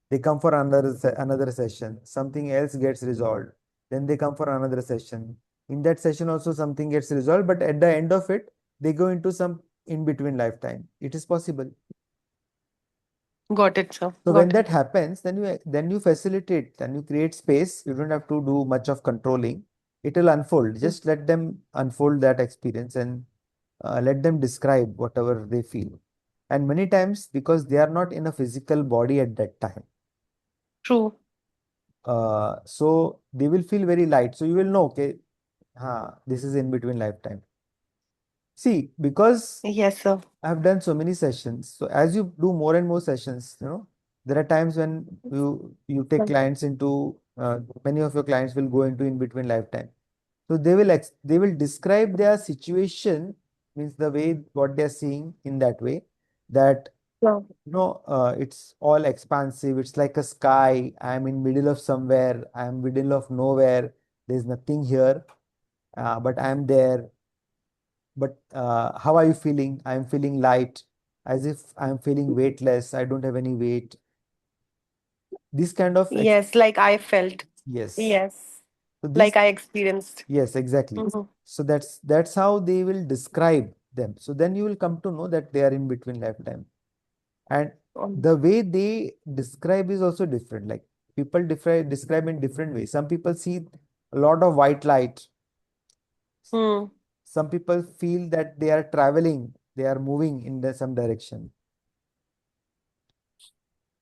They come for another session, something else gets resolved. Then they come for another session. In that session also something gets resolved, but at the end of it, they go into some in between lifetime. It is possible. Got it, sir. So when Got that it. happens, then you facilitate, then you create space. You don't have to do much of controlling. It will unfold. Hmm. Just let them unfold that experience and let them describe whatever they feel. And many times, because they are not in a physical body at that time, True. so they will feel very light. So you will know, okay, this is in between lifetime. See, because Yes, sir. I've done so many sessions. So as you do more and more sessions, there are times when you take clients into many of your clients will go into in between lifetime. So they will describe their situation, means the way what they're seeing in that way, that Yeah. it's all expansive. It's like a sky. I'm in middle of somewhere. I'm middle of nowhere. There's nothing here, but I'm there. But how are you feeling? I'm feeling light, as if I'm feeling weightless. I don't have any weight. This kind of Yes, like I felt. yes. Yes. So like these, I experienced. yes, exactly. Mhm. So that's how they will describe them. So then you will come to know that they are in between lifetime. And Um, the way they describe is also different. Like people describe in different ways. Some people see a lot of white light. Hmm. Some people feel that they are traveling, they are moving in some direction,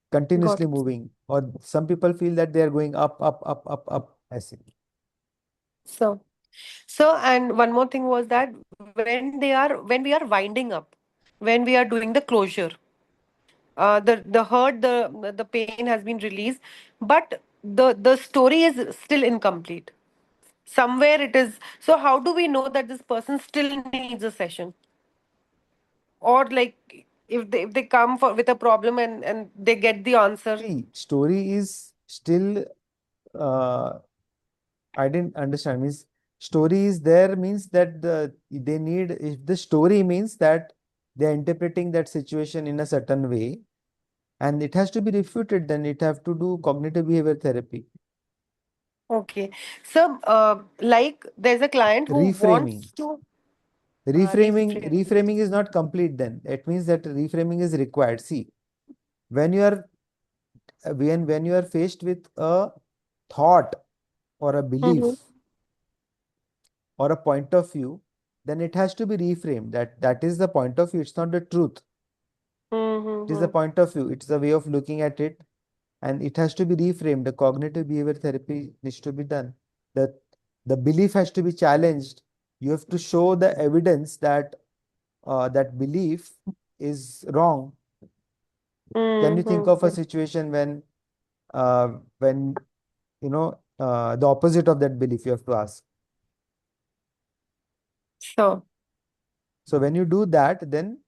Got continuously it. moving. Or some people feel that they are going up, up, up, up, up. I see. So, so, and one more thing was that when we are winding up, when we are doing the closure, the hurt, the pain has been released, but the story is still incomplete. Somewhere it is. So how do we know that this person still needs a session? Or like if they come for with a problem and they get the answer. See, story is still, I didn't understand. Means story is there means that they need, if the story means that they are interpreting that situation in a certain way and it has to be refuted, then it have to do cognitive behavior therapy. Okay. So like there's a client who Reframing. wants to reframe. Reframing is not complete then. It means that reframing is required. See, when you are when you are faced with a thought or a Mm-hmm. belief or a point of view, then it has to be reframed. That is the point of view. It's not the truth. It is a Mm-hmm. point of view. It's a way of looking at it, and it has to be reframed. The cognitive behavior therapy needs to be done. The the belief has to be challenged. You have to show the evidence that that belief is wrong. Can you think of a Mm-hmm. situation when the opposite of that belief you have to ask? Sure. So when you do that, then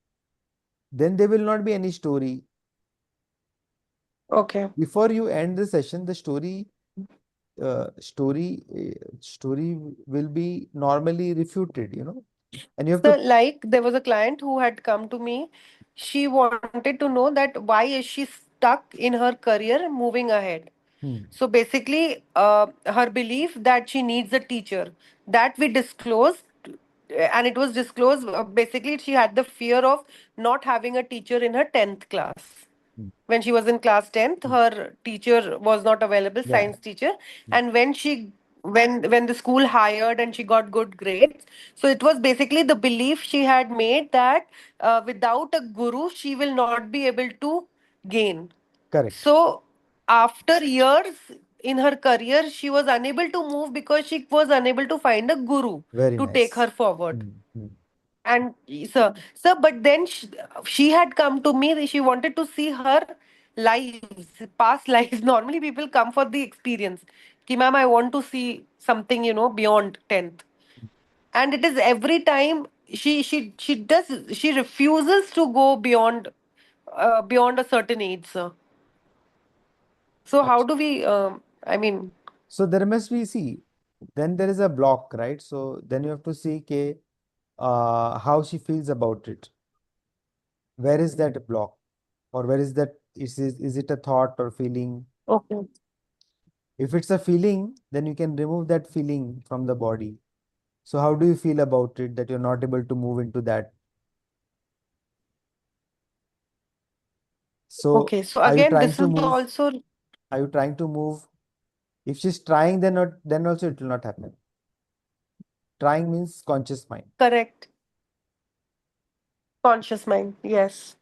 there will not be any story. Okay. Before you end the session, the story will be normally refuted, and you have So, to. like, there was a client who had come to me. She wanted to know that why is she stuck in her career moving ahead. Hmm, So basically, her belief that she needs a teacher that we disclosed, and it was disclosed. Basically, she had the fear of not having a teacher in her 10th class. hmm, When she was in class 10th, hmm. her teacher was not available, Yeah, science teacher. hmm, And when the school hired and she got good grades, so it was basically the belief she had made that without a guru she will not be able to gain. correct. So after years in her career, she was unable to move because she was unable to find a guru Very to take her nice. forward. Hmm, hmm, And but then she had come to me. She wanted to see her lives, past lives. Normally, people come for the experience. Ki, ma'am, I want to see something, beyond 10th. And it is every time she refuses to go beyond a certain age, sir. So how Ach- do we? I mean, So there must be, see, then there is a block, right? So then you have to see how she feels about it. Where is that block? Or where is that? Is it a thought or feeling? okay, If it's a feeling, then you can remove that feeling from the body. So how do you feel about it that you're not able to move into that? So okay. So are you again, trying this to is move? also Are you trying to move? If she's trying, then not, then also it will not happen. Trying means conscious mind. correct. Conscious mind. Yes.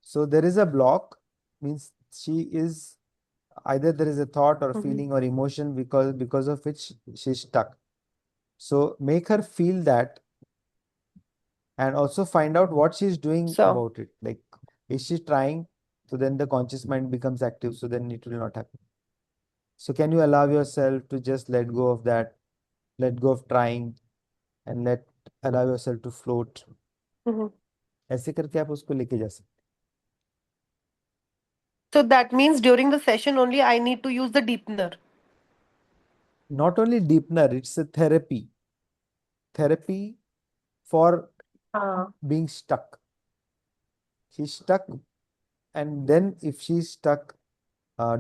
So there is a block, means she is either there is a thought or Hmm. feeling or emotion because of which she's stuck. So make her feel that and also find out what she's doing So. about it. Like, is she trying? So then the conscious mind becomes active. So then it will not happen. So can you allow yourself to just let go of that, let go of trying and allow yourself to float. Mhm. ऐसे करके आप उसको लेके जा सकते So that means during the session only I need to use the deepener. हैं. Not only deepener, it's a therapy for Ah. being stuck. She's stuck, and then if she's stuck,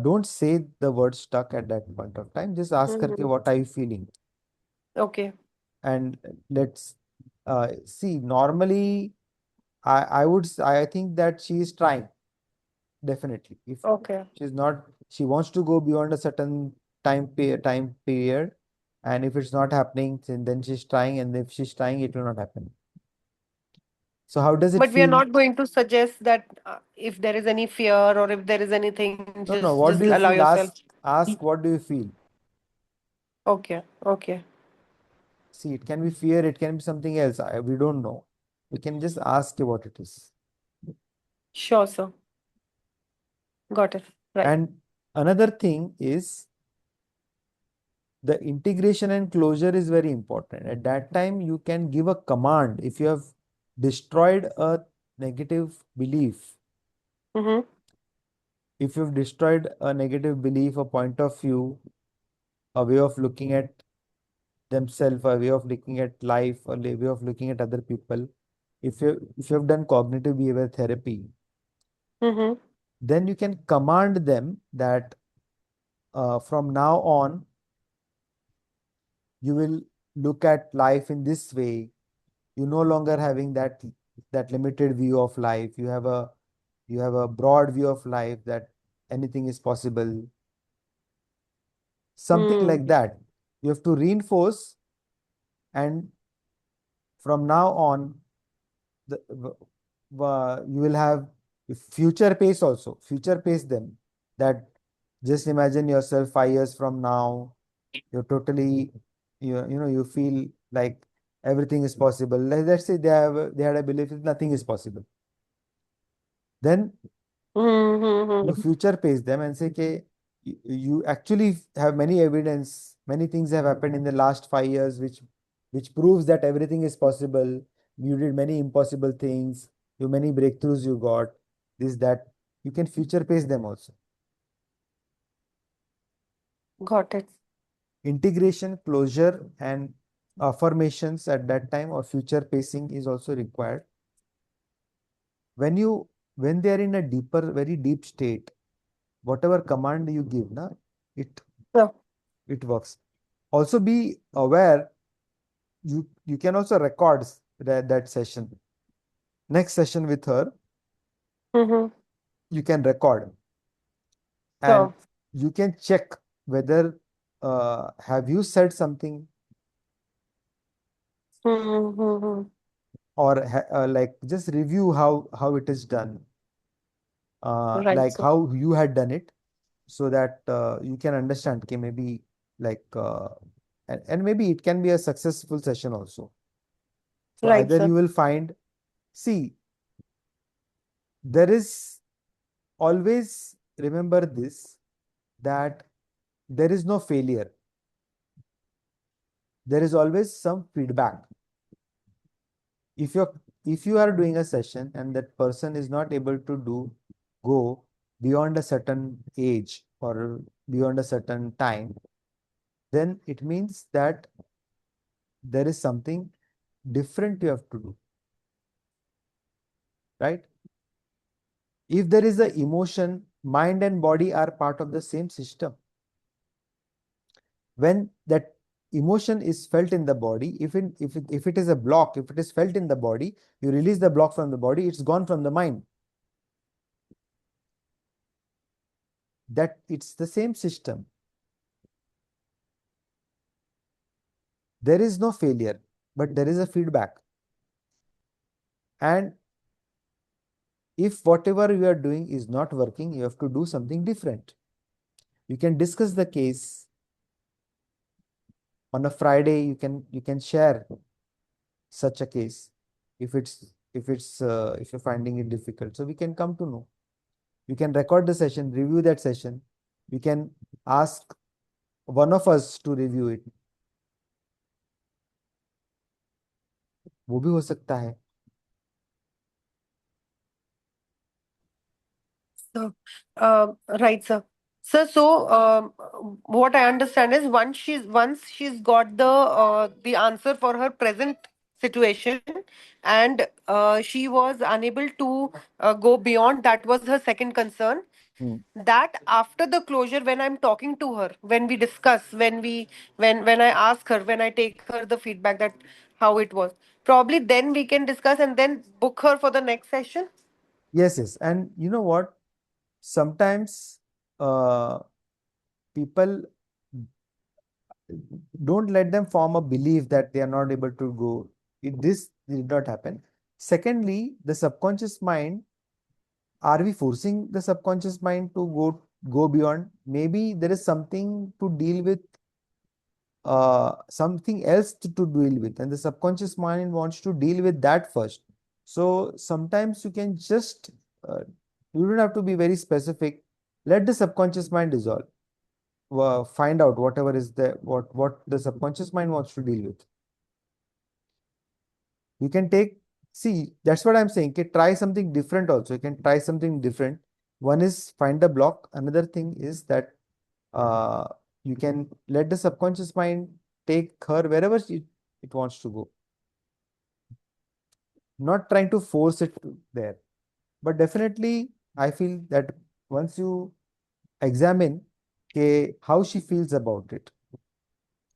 don't say the word stuck at that point of time. Just ask her, "Okay, Mm-hmm. what are you feeling?" Okay. And let's see. Normally, I think that she is trying, definitely. If Okay. she's not, she wants to go beyond a certain time period, and if it's not happening, then she's trying, and if she's trying, it will not happen. So how does it But we are feel? not going to suggest that if there is any fear or if there is anything, No, no. just What do you allow feel? yourself. Ask what do you feel? Okay. Okay. See, it can be fear, it can be something else. We don't know. We can just ask you what it is. Sure, sir. Got it. Right. And another thing is the integration and closure is very important. At that time, you can give a command. If you have destroyed a negative belief, Mm-hmm. if you've destroyed a negative belief, a point of view, a way of looking at themselves, a way of looking at life, a way of looking at other people, if you have done cognitive behavior therapy, Mm-hmm. then you can command them that from now on you will look at life in this way. You no longer having that limited view of life. You have a broad view of life, that anything is possible, something Mm. like that. You have to reinforce, and from now on you will have future pace, also future pace them, that just imagine yourself 5 years from now. You're totally, you feel like everything is possible. Let's say they had a belief that nothing is possible. Then you Mm-hmm. future pace them and say, okay, you actually have many evidence, many things have happened in the last 5 years which proves that everything is possible. You did many impossible things, you many breakthroughs you got, this, that. You can future pace them also. Got it. Integration, closure, and affirmations at that time, or future pacing is also required. When you when they are in a deeper, very deep state, whatever command you give, na, it Yeah. it works. Also be aware, you can also record that session. Next session with her, Mm-hmm. you can record, and Sure. you can check whether have you said something, Mm-hmm. or like just review how it is done, Right, like sir. how you had done it, so that you can understand, okay, maybe like and maybe it can be a successful session also. So Right, either sir. you will find, see, there is always, remember this, that there is no failure. There is always some feedback. If you're if you are doing a session and that person is not able to go beyond a certain age or beyond a certain time, then it means that there is something different you have to do, right? If there is a emotion, mind and body are part of the same system. When that emotion is felt in the body, if it is a block, if it is felt in the body, you release the block from the body, it's gone from the mind. That it's the same system. There is no failure, but there is a feedback. And if whatever you are doing is not working, you have to do something different. You can discuss the case on a Friday. You can share such a case, if you're finding it difficult, so we can come to know. You can record the session, review that session. We can ask one of us to review it. वो भी हो सकता है. So, right, sir. So, what I understand is once she's got the answer for her present situation, and she was unable to go beyond. That was her second concern. Hmm. That after the closure, when I'm talking to her, when we discuss, when I ask her, when I take her the feedback that how it was, probably then we can discuss and then book her for the next session. Yes, yes. And you know what? Sometimes people don't let them form a belief that they are not able to go. This did not happen. Secondly, the subconscious mind, are we forcing the subconscious mind to go beyond? Maybe there is something to deal with, something else to deal with, and the subconscious mind wants to deal with that first. So sometimes you can just, you don't have to be very specific. Let the subconscious mind dissolve. Find out whatever is the what the subconscious mind wants to deal with. You can take, see, that's what I'm saying. Okay, try something different also. You can try something different. One is find the block. Another thing is that uh, you can let the subconscious mind take her wherever it wants to go. Not trying to force it there. But definitely, I feel that once you examine how she feels about it,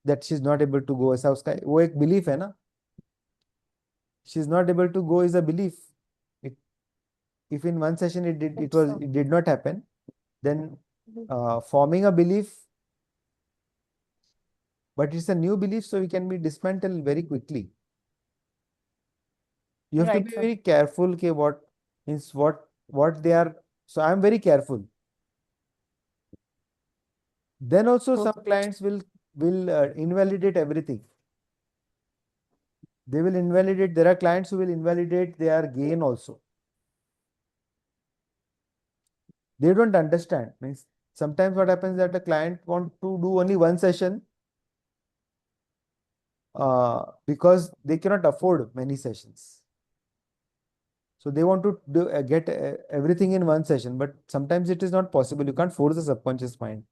that she's not able to go, ऐसा उसका वो एक belief है ना, she's not able to go is a belief. It, if in one session it did not happen, then forming a belief, but it's a new belief, so we can be dismantled very quickly. You have to Right, be sir. very careful what means what they are. So I'm very careful. Then also some Okay. clients will invalidate everything. They will invalidate. There are clients who will invalidate their gain also. They don't understand. Means sometimes what happens that the client want to do only one session because they cannot afford many sessions. So they want to get everything in one session, but sometimes it is not possible. You can't force the subconscious mind.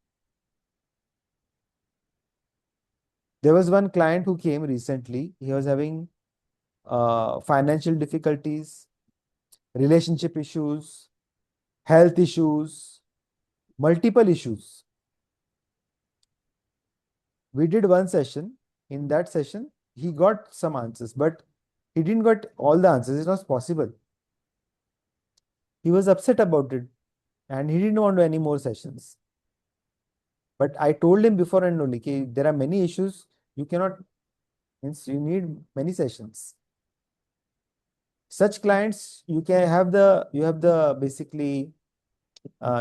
There was one client who came recently. He was having financial difficulties, relationship issues, health issues, multiple issues. We did one session. In that session, he got some answers, but he didn't get all the answers. It was possible. He was upset about it and he didn't want to do any more sessions. But I told him before and only, okay, there are many issues. You cannot, means you need many sessions. Such clients, you have the basically,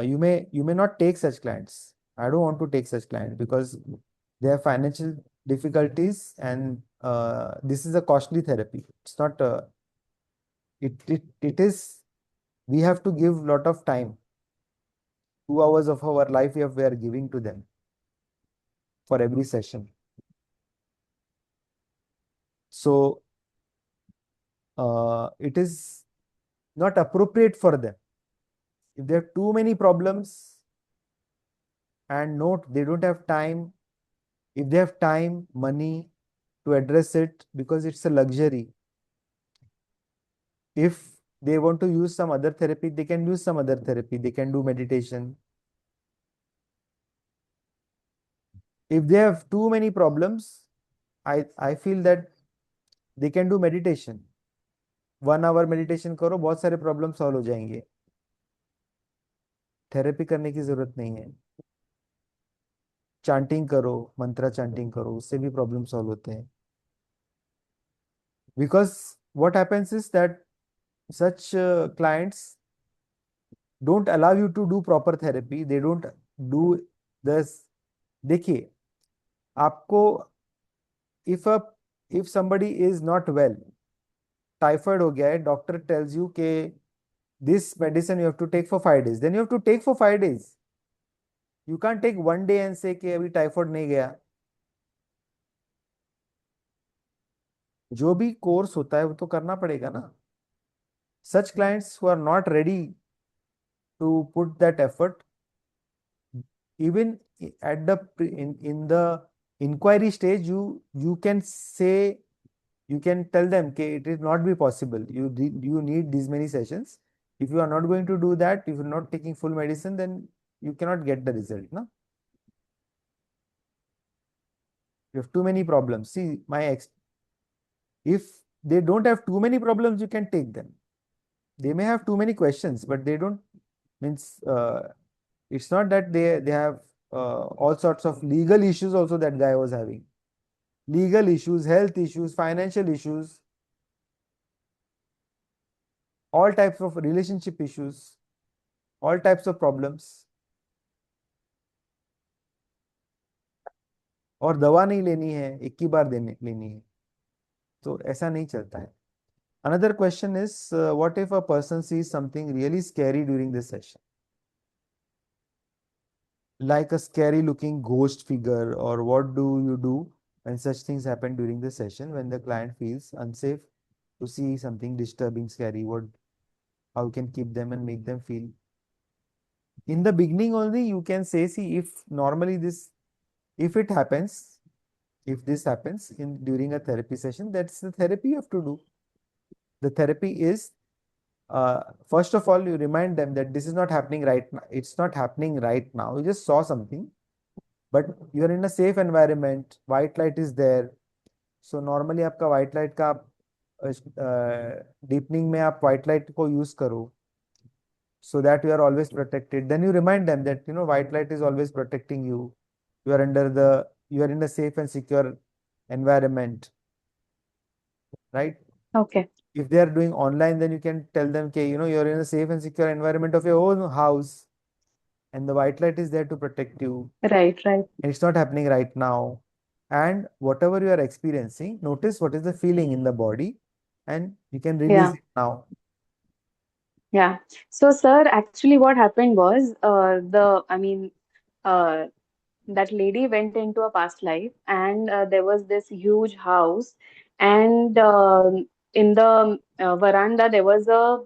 you may not take such clients. I don't want to take such clients because they have financial difficulties and this is a costly therapy. It's not, it is, we have to give lot of time. 2 hours of our life we are giving to them for every session. So it is not appropriate for them. If they have too many problems and note they don't have time, if they have time, money to address it because it's a luxury. If they want to use some other therapy, they can use some other therapy. They can do meditation. If they have too many problems, I feel that they can do meditation. 1 hour meditation करो, बहुत सारे problem solve हो जाएंगे. Therapy करने की जरूरत नहीं है. चांटिंग करो, मंत्रा चांटिंग करो, उससे भी प्रॉब्लम सॉल्व होते हैं. Because what happens is that such clients don't allow you to do proper therapy. They don't do this. देखिए, आपको, if a if somebody is not well, typhoid हो गया है, डॉक्टर टेल्स यू के this medicine you have to take for 5 days, then you have to take for 5 days. You can't take one day and say कि अभी typhoid नहीं गया. जो भी कोर्स होता है वो तो करना पड़ेगा ना. Such clients who are not ready to put that effort, even at the in the inquiry stage, you can say, you can tell them that it is not be possible. You need these many sessions. If you are not going to do that, if you're not taking full medicine, then you cannot get the result. No? You have too many problems. See, if they don't have too many problems, you can take them. They may have too many questions, but they don't means it's not that they have all sorts of legal issues also that guy was having. Legal issues, health issues, financial issues, all types of relationship issues, all types of problems. और दवा नहीं लेनी है, एक ही बार देने लेनी है, तो ऐसा नहीं चलता है. Another question is, what if a person sees something really scary during the session? Like a scary looking ghost figure, or what do you do when such things happen during the session, when the client feels unsafe to see something disturbing, scary? How you can keep them and make them feel? In the beginning only, you can say, see, if normally if it happens, if this happens during a therapy session, that's the therapy you have to do. The therapy is, first of all, you remind them that this is not happening right now. It's not happening right now. You just saw something, but you are in a safe environment. White light is there. So normally आपका white light का deepening में आप white light को use करो, so that you are always protected. Then you remind them that white light is always protecting you. You are in a safe and secure environment, right? Okay. If they are doing online, then you can tell them, okay, you're in a safe and secure environment of your own house, and the white light is there to protect you, Right, right. and it's not happening right now. And whatever you are experiencing, notice what is the feeling in the body, and you can release Yeah, it now. yeah. So, sir, actually, what happened was, uh, that lady went into a past life, and there was this huge house, and in the veranda there was a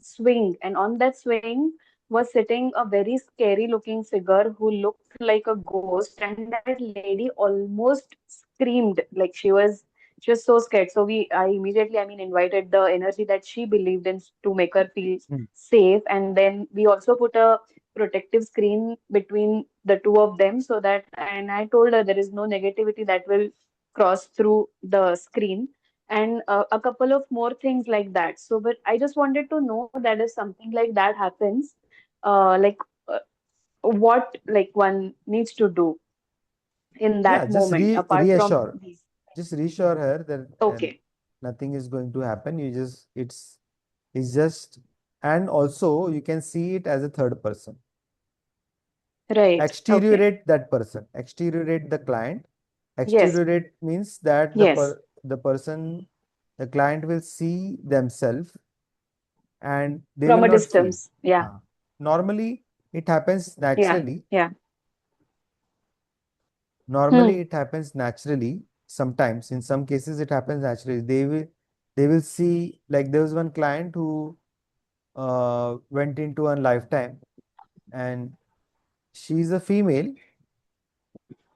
swing, and on that swing was sitting a very scary looking figure who looked like a ghost, and that lady almost screamed, like she was so scared. So I immediately, invited the energy that she believed in to make her feel Hmm. safe, and then we also put a protective screen between the two of them, so that, and I told her there is no negativity that will cross through the screen, and a couple of more things like that. So but I just wanted to know that if something like that happens, like what like one needs to do in Yeah, that moment apart from these. just reassure her that Okay. nothing is going to happen. It's just, and also you can see it as a third person. Right. Okay. Exteriorate that person, exteriorate the client. Yes. Exteriorate means that Yes. the person, the client will see themselves and they From will a not feel. distance. Yeah. Normally, it happens Yeah. naturally. Yeah. Normally, Hmm. it happens naturally. Sometimes, in some cases, it happens naturally. They will see, like there was one client who went into a lifetime, and she's a female,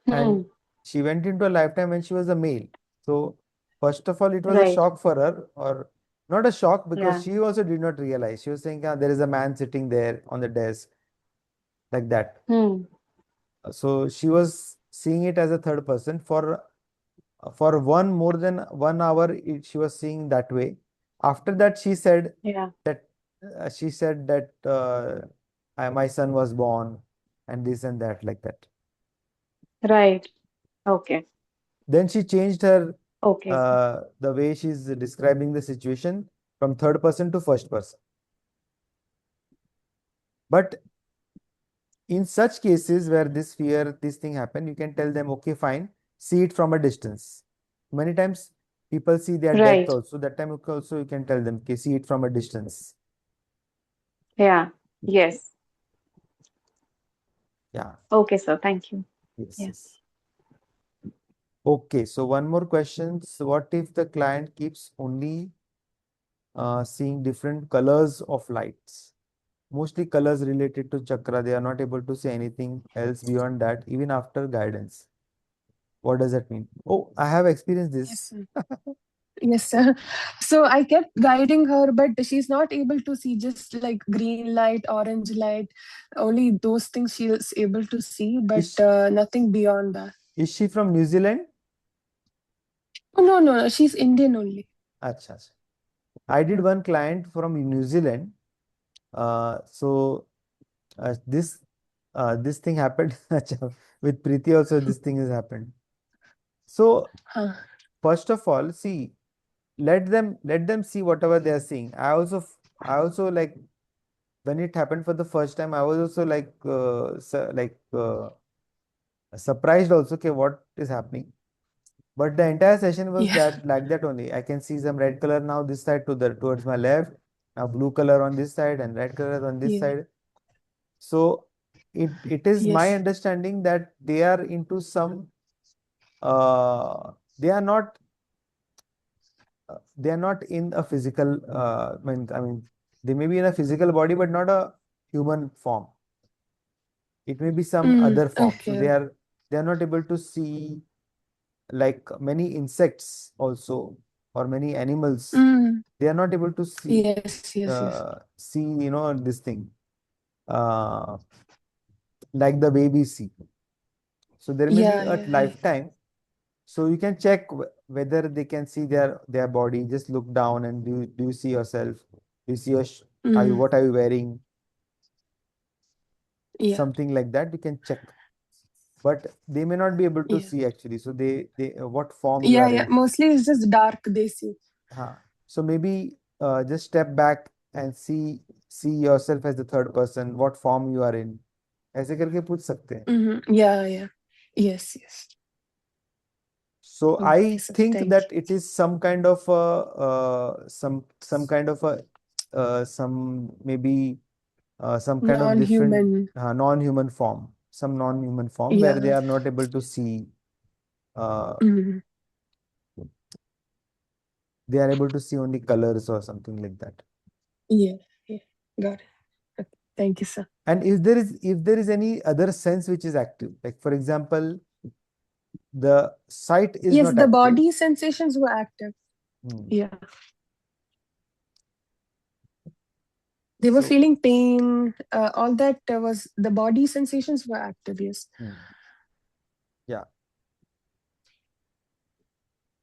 and Hmm. she went into a lifetime when she was a male. So first of all, it was a Right. shock for her, or not a shock, because Yeah. she also did not realize. She was saying, there is a man sitting there on the desk, like that. Hmm. So she was seeing it as a third person for more than 1 hour. She was seeing that way. After that, Yeah. that she said that my son was born, and this and that, like that. Right. Okay. Then she changed her Okay, sir. the way she's describing the situation from third person to first person. But in such cases where this thing happen, you can tell them, okay, fine, see it from a distance. Many times people see their death Right. also. That time also you can tell them, okay, see it from a distance. Yeah. Yes. Yeah. Okay, sir. Thank you. Yes, Yeah. yes. Okay, so one more question. So what if the client keeps only seeing different colors of lights? Mostly colors related to chakra. They are not able to say anything else beyond that, even after guidance. What does that mean? Oh, I have experienced Yes, this. sir. Yes, sir. So I kept guiding her, but she's not able to see just like green light, orange light. Only those things she is able to see, but Is nothing beyond that. is she from New Zealand? Oh, no, no, no. She's Indian only. Acha, acha. I did one client from New Zealand. So this thing happened. Acha, with Preeti also this thing has happened. So Huh. first of all, see, let them see whatever they are seeing. I also like when it happened for the first time, I was also like surprised also, okay, what is happening? But the entire session was Yeah. that like that only. I can see some red color now this side towards my left, now blue color on this side and red color on this Yeah. side. So it is my Yes. understanding that they are into some they are not they are not in a physical I mean they may be in a physical body but not a human form. It may be some other form. So Okay. they are not able to see like many insects also or many animals. Mm. They are not able to Yes, yes, yes. see this thing uh, like the way we see. So there may be Yeah, a yeah, yeah. lifetime. So you can check whether they can see their body. Just look down and do you see yourself? Do you see are you Mm. what are you wearing? Yeah, Something like that you can check. But they may not be able to yeah. see actually. So they what form you Yeah, are yeah. in. Mostly it's just dark, they see. So maybe just step back and see yourself as the third person, what form you are in. ऐसे करके पूछ सकते हैं. Yeah, yeah. Yes, yes. So Okay, I sir. think Thank that you. it is some kind of a some kind of a some maybe some kind of different Non-human. non-human form, some non-human form where they Yeah. are not able to see. Uh, Mm. they are able to see only colors or something like that. Yeah, yeah. Got it. Okay. Thank you, sir. And if there is any other sense which is active, like for example, the sight is Yes, not the active. body sensations were active. Hmm. Yeah. They were So, feeling pain. All that was the body sensations were active. Yes. yeah.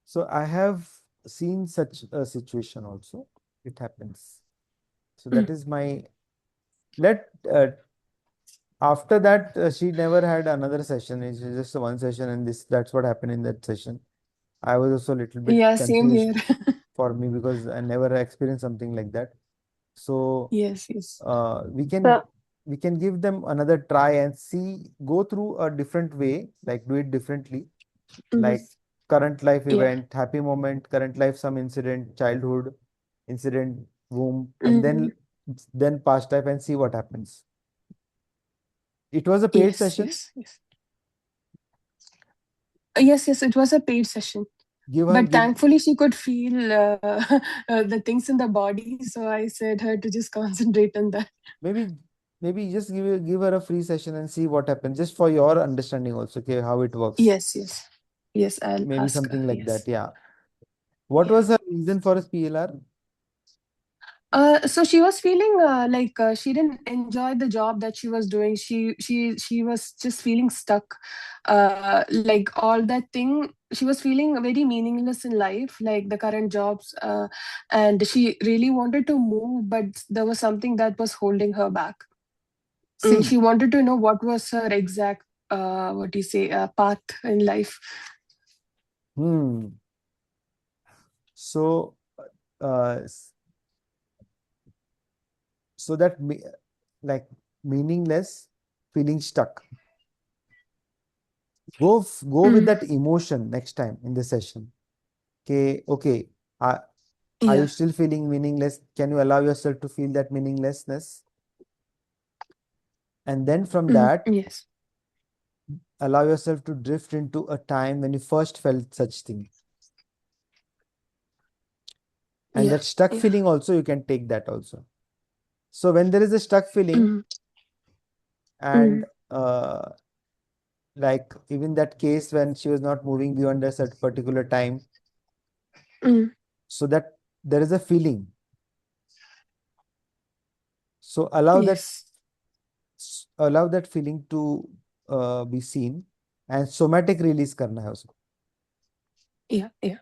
So I have seen such a situation also. It happens. So that Mm. is my let after that she never had another session. It's just one session, and that's what happened in that session. I was also a little bit Yeah, same here. confused for me because I never experienced something like that. So Yes, yes. we can So, give them another try and go through a different way, like do it differently, Mm. like current life Yeah. event, happy moment, current life, some incident, childhood incident, womb, and Mm. then past life and see what happens. It was a paid Yes, session. yes, yes. Yes, yes, it was a paid session. But Give thankfully, she could feel the things in the body. So I said her to just concentrate on that. maybe just give her a free session and see what happens, just for your understanding also, okay, how it works. Yes, yes. Yes, I'll Maybe ask her. something like that. Yes. Yeah. What Yeah. was her reason for his PLR? So she was feeling like she didn't enjoy the job that she was doing. She was just feeling stuck. Like all that thing, she was feeling very meaningless in life, like the current jobs. And she really wanted to move, but there was something that was holding her back. She See, wanted to know what was her exact, what do you say, path in life. hmm. So, so that like meaningless, feeling stuck. Go with Mm, that emotion next time in the session. Okay. Are, are you yeah. still feeling meaningless? Can you allow yourself to feel that meaninglessness? And then from that, Yes. allow yourself to drift into a time when you first felt such thing. And Yeah. that stuck Yeah. feeling also, you can take that also. So when there is a stuck feeling, Mm, and mm, like even that case when she was not moving beyond a certain particular time, mm. so that there is a feeling. So Yes. allow that feeling to be seen, and somatic release करना है उसको. Yeah. Yeah.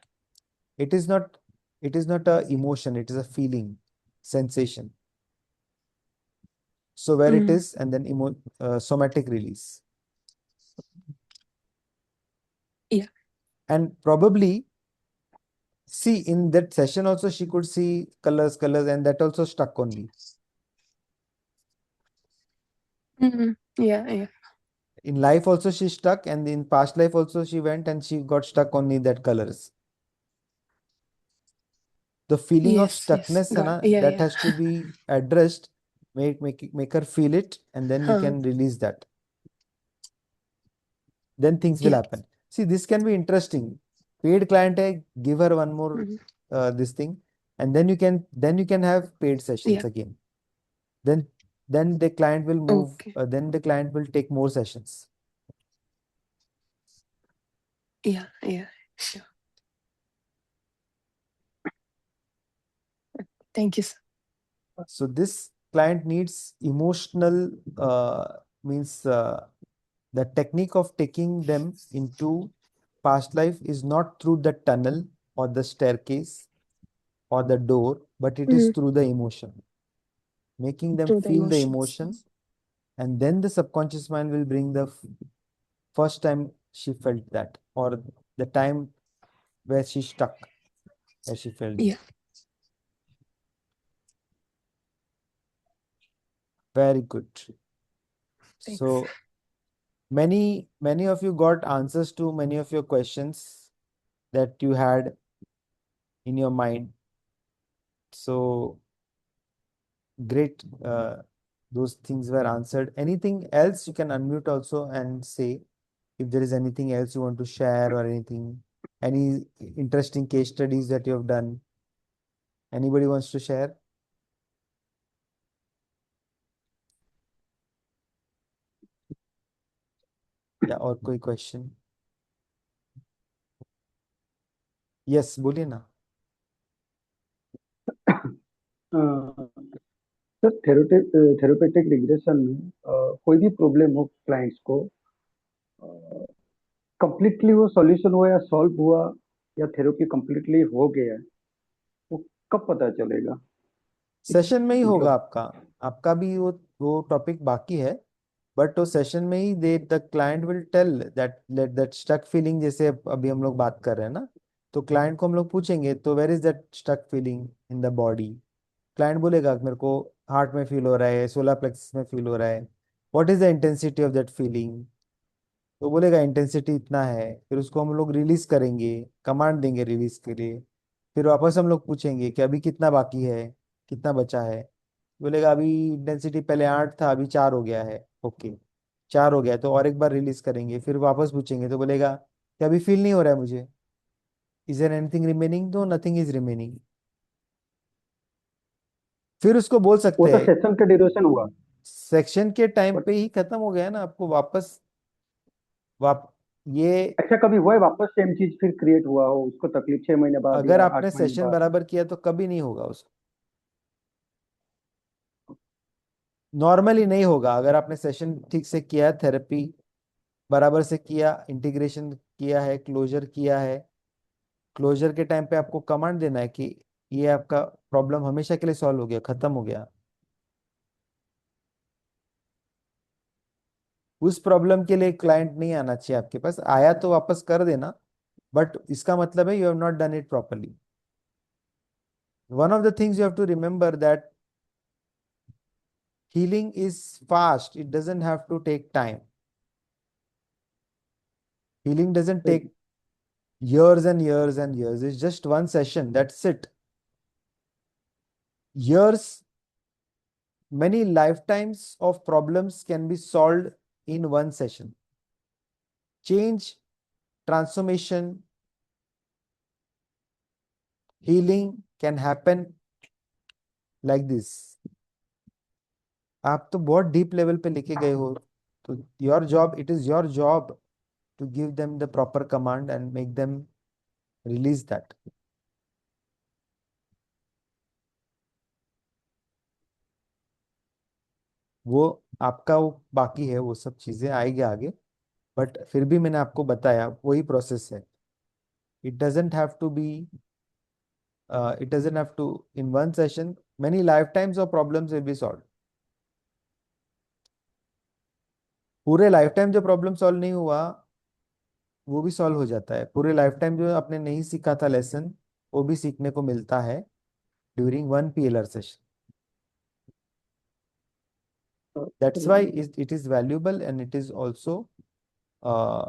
It is not a emotion, it is a feeling, sensation. So where it Mm. is, and then somatic release. Yeah. And probably, see, in that session also she could see colors, and that also stuck only. Mm. Yeah. Yeah. In life also she stuck, and in past life also she went and she got stuck only in that colors. The feeling of Yes. Yes. stuckness, Got. na, Yeah. that Yeah. has to be addressed. Make her feel it, and then you Huh. can release that. Then things will Yeah. happen. See, this can be interesting. Paid client hai, give her one more Mhm. this thing, and then you can have paid sessions Yeah. again. Then the client will move. Okay. Then the client will take more sessions. Yeah. Yeah. Sure. Thank you, sir. So this client needs emotional means the technique of taking them into past life is not through the tunnel or the staircase or the door, but it is Mm. through the emotion, making them Through the feel the emotions. emotion, and then the subconscious mind will bring the first time she felt that, or the time where she stuck, where she felt Yeah. that. Very good. Thanks. So many of you got answers to many of your questions that you had in your mind. So great. Those things were answered. Anything else, you can unmute also and say if there is anything else you want to share, or anything, any interesting case studies that you have done. Anybody wants to share? या और कोई question? Yes, बोलिए ना. Sir therapeutic regression में कोई भी problem हो clients को, कंप्लीटली वो सॉल्यूशन हुआ या सॉल्व हुआ या थेरेपी कंप्लीटली हो गया, वो कब पता चलेगा? सेशन में ही होगा मतलब आपका. आपका भी वो टॉपिक बाकी है, बट वो सेशन में ही the client will tell that stuck feeling. जैसे अभी हम लोग बात कर रहे हैं ना, तो क्लाइंट को हम लोग पूछेंगे, तो where is that stuck feeling in the body. Client बोलेगा मेरे को हार्ट में फील हो रहा है, सोलर प्लेक्सस में फील हो रहा है. What is the intensity of that feeling? तो बोलेगा इंटेंसिटी इतना है. फिर उसको हम लोग रिलीज करेंगे, कमांड देंगे रिलीज के लिए. फिर वापस हम लोग पूछेंगे कि अभी कितना बाकी है, कितना बचा है. बोलेगा अभी इंटेंसिटी पहले 8 था, अभी 4 हो गया है. ओके, 4 हो गया तो और एक बार रिलीज करेंगे. फिर वापस पूछेंगे तो बोलेगा कि अभी फील नहीं हो रहा है मुझे. Is there anything remaining? No, nothing is remaining. फिर उसको बोल वो सकते तो हैं. सेशन का ड्यूरेशन हुआ, सेक्शन के टाइम बट पे ही खत्म हो गया ना, आपको वापस ये. अच्छा कभी हुआ है वापस सेम चीज फिर क्रिएट हुआ हो, उसको तकलीफ 6 महीने बाद अगर या आपने 8 महीने सेशन बाद? बराबर किया तो कभी नहीं होगा उसको. नॉर्मली नहीं होगा. अगर आपने सेशन ठीक से किया है, थेरेपी बराबर से किया, इंटीग्रेशन किया है, क्लोजर किया है, क्लोजर के टाइम पे आपको कमांड देना है कि ये आपका प्रॉब्लम हमेशा के लिए सॉल्व हो गया, खत्म हो गया. उस प्रॉब्लम के लिए क्लाइंट नहीं आना चाहिए आपके पास. आया तो वापस कर देना, बट इसका मतलब है you have not done it properly. One of the things you have to remember that healing is fast. It doesn't have to take time. Healing doesn't take years and years and years. It's just one session. That's it. Years, many lifetimes of problems can be solved in one session. Change, transformation, healing can happen like this. आप तो बहुत deep level पे लेके गए हो. तो your job, it is your job to give them the proper command and make them release that. वो आपका वो बाकी है, वो सब चीजें आएगी आगे, बट फिर भी मैंने आपको बताया वही प्रोसेस है. It doesn't have to be, it doesn't have to in one session many lifetimes of problems will be solved. पूरे लाइफ टाइम जो प्रॉब्लम सॉल्व नहीं हुआ वो भी सॉल्व हो जाता है. पूरे लाइफ टाइम जो आपने नहीं सीखा था लेसन, वो भी सीखने को मिलता है during one PLR session. That's why it is valuable, and it is also, uh,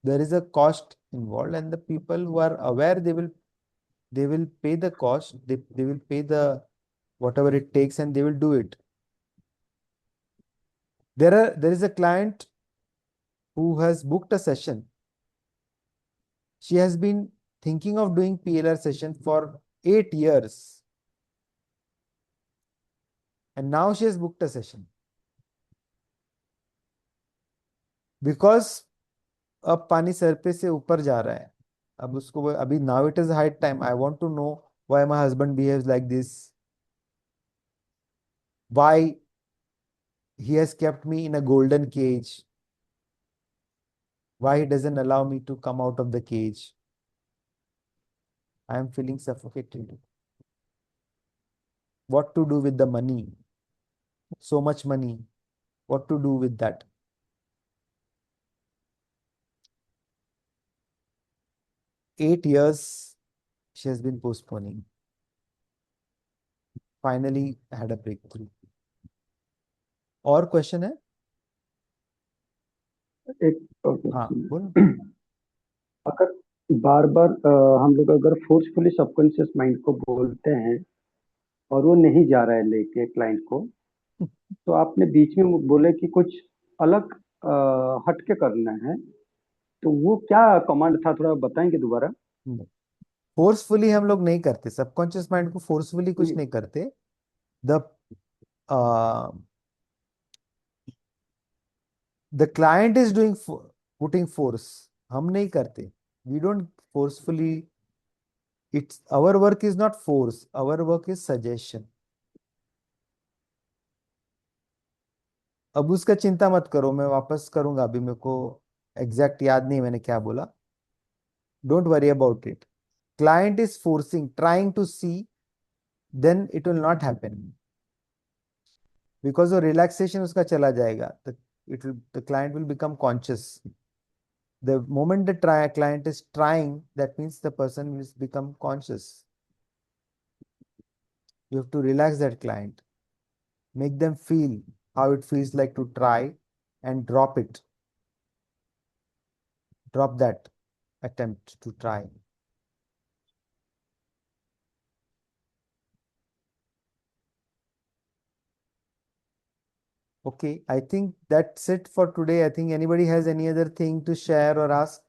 there is a cost involved, and the people who are aware, they will pay the cost, they will pay the whatever it takes, and they will do it. There is a client who has booked a session. She has been thinking of doing PLR session for 8 years, and now she has booked a session because अब पानी sir पे से ऊपर जा रहा है. अब उसको अभी now it is high time, I want to know why my husband behaves like this, why he has kept me in a golden cage, why he doesn't allow me to come out of the cage, I am feeling suffocated, what to do with the money, so much money, what to do with that. 8 years she has been postponing, finally had a breakthrough. और question है? एक और हाँ question बोल. है। अगर बार बार हम लोग अगर फोर्सफुली सबकॉन्शियस माइंड को बोलते हैं और वो नहीं जा रहा है लेके क्लाइंट को, तो आपने बीच में बोले कि कुछ अलग हट के करना है, तो वो क्या कमांड था, थोड़ा बताएंगे दोबारा? फोर्सफुली हम लोग नहीं करते, सबकॉन्शियस माइंड को फोर्सफुली कुछ नहीं, नहीं करते. The the client is doing, putting force, हम नहीं करते. We don't forcefully, it's our work is not force, our work is suggestion. अब उसका चिंता मत करो, मैं वापस करूंगा, अभी मेरे को एग्जैक्ट याद नहीं मैंने क्या बोला. Don't worry about it. Client is forcing, trying to see, then it will not happen, because वो रिलैक्सेशन उसका चला जाएगा. The client will become conscious. The moment the client is trying, that means the person will become conscious. You have to relax that client, make them feel how it feels like to try, and drop it. Drop that attempt to try. Okay, I think that's it for today. I think anybody has any other thing to share or ask?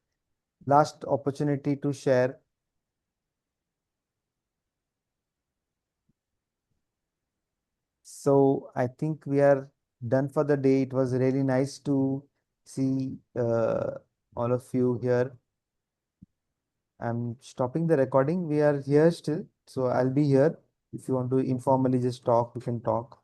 Last opportunity to share. So I think we are done for the day. It was really nice to see all of you here. I'm stopping the recording. We are here still, so I'll be here. If you want to informally just talk, we can talk.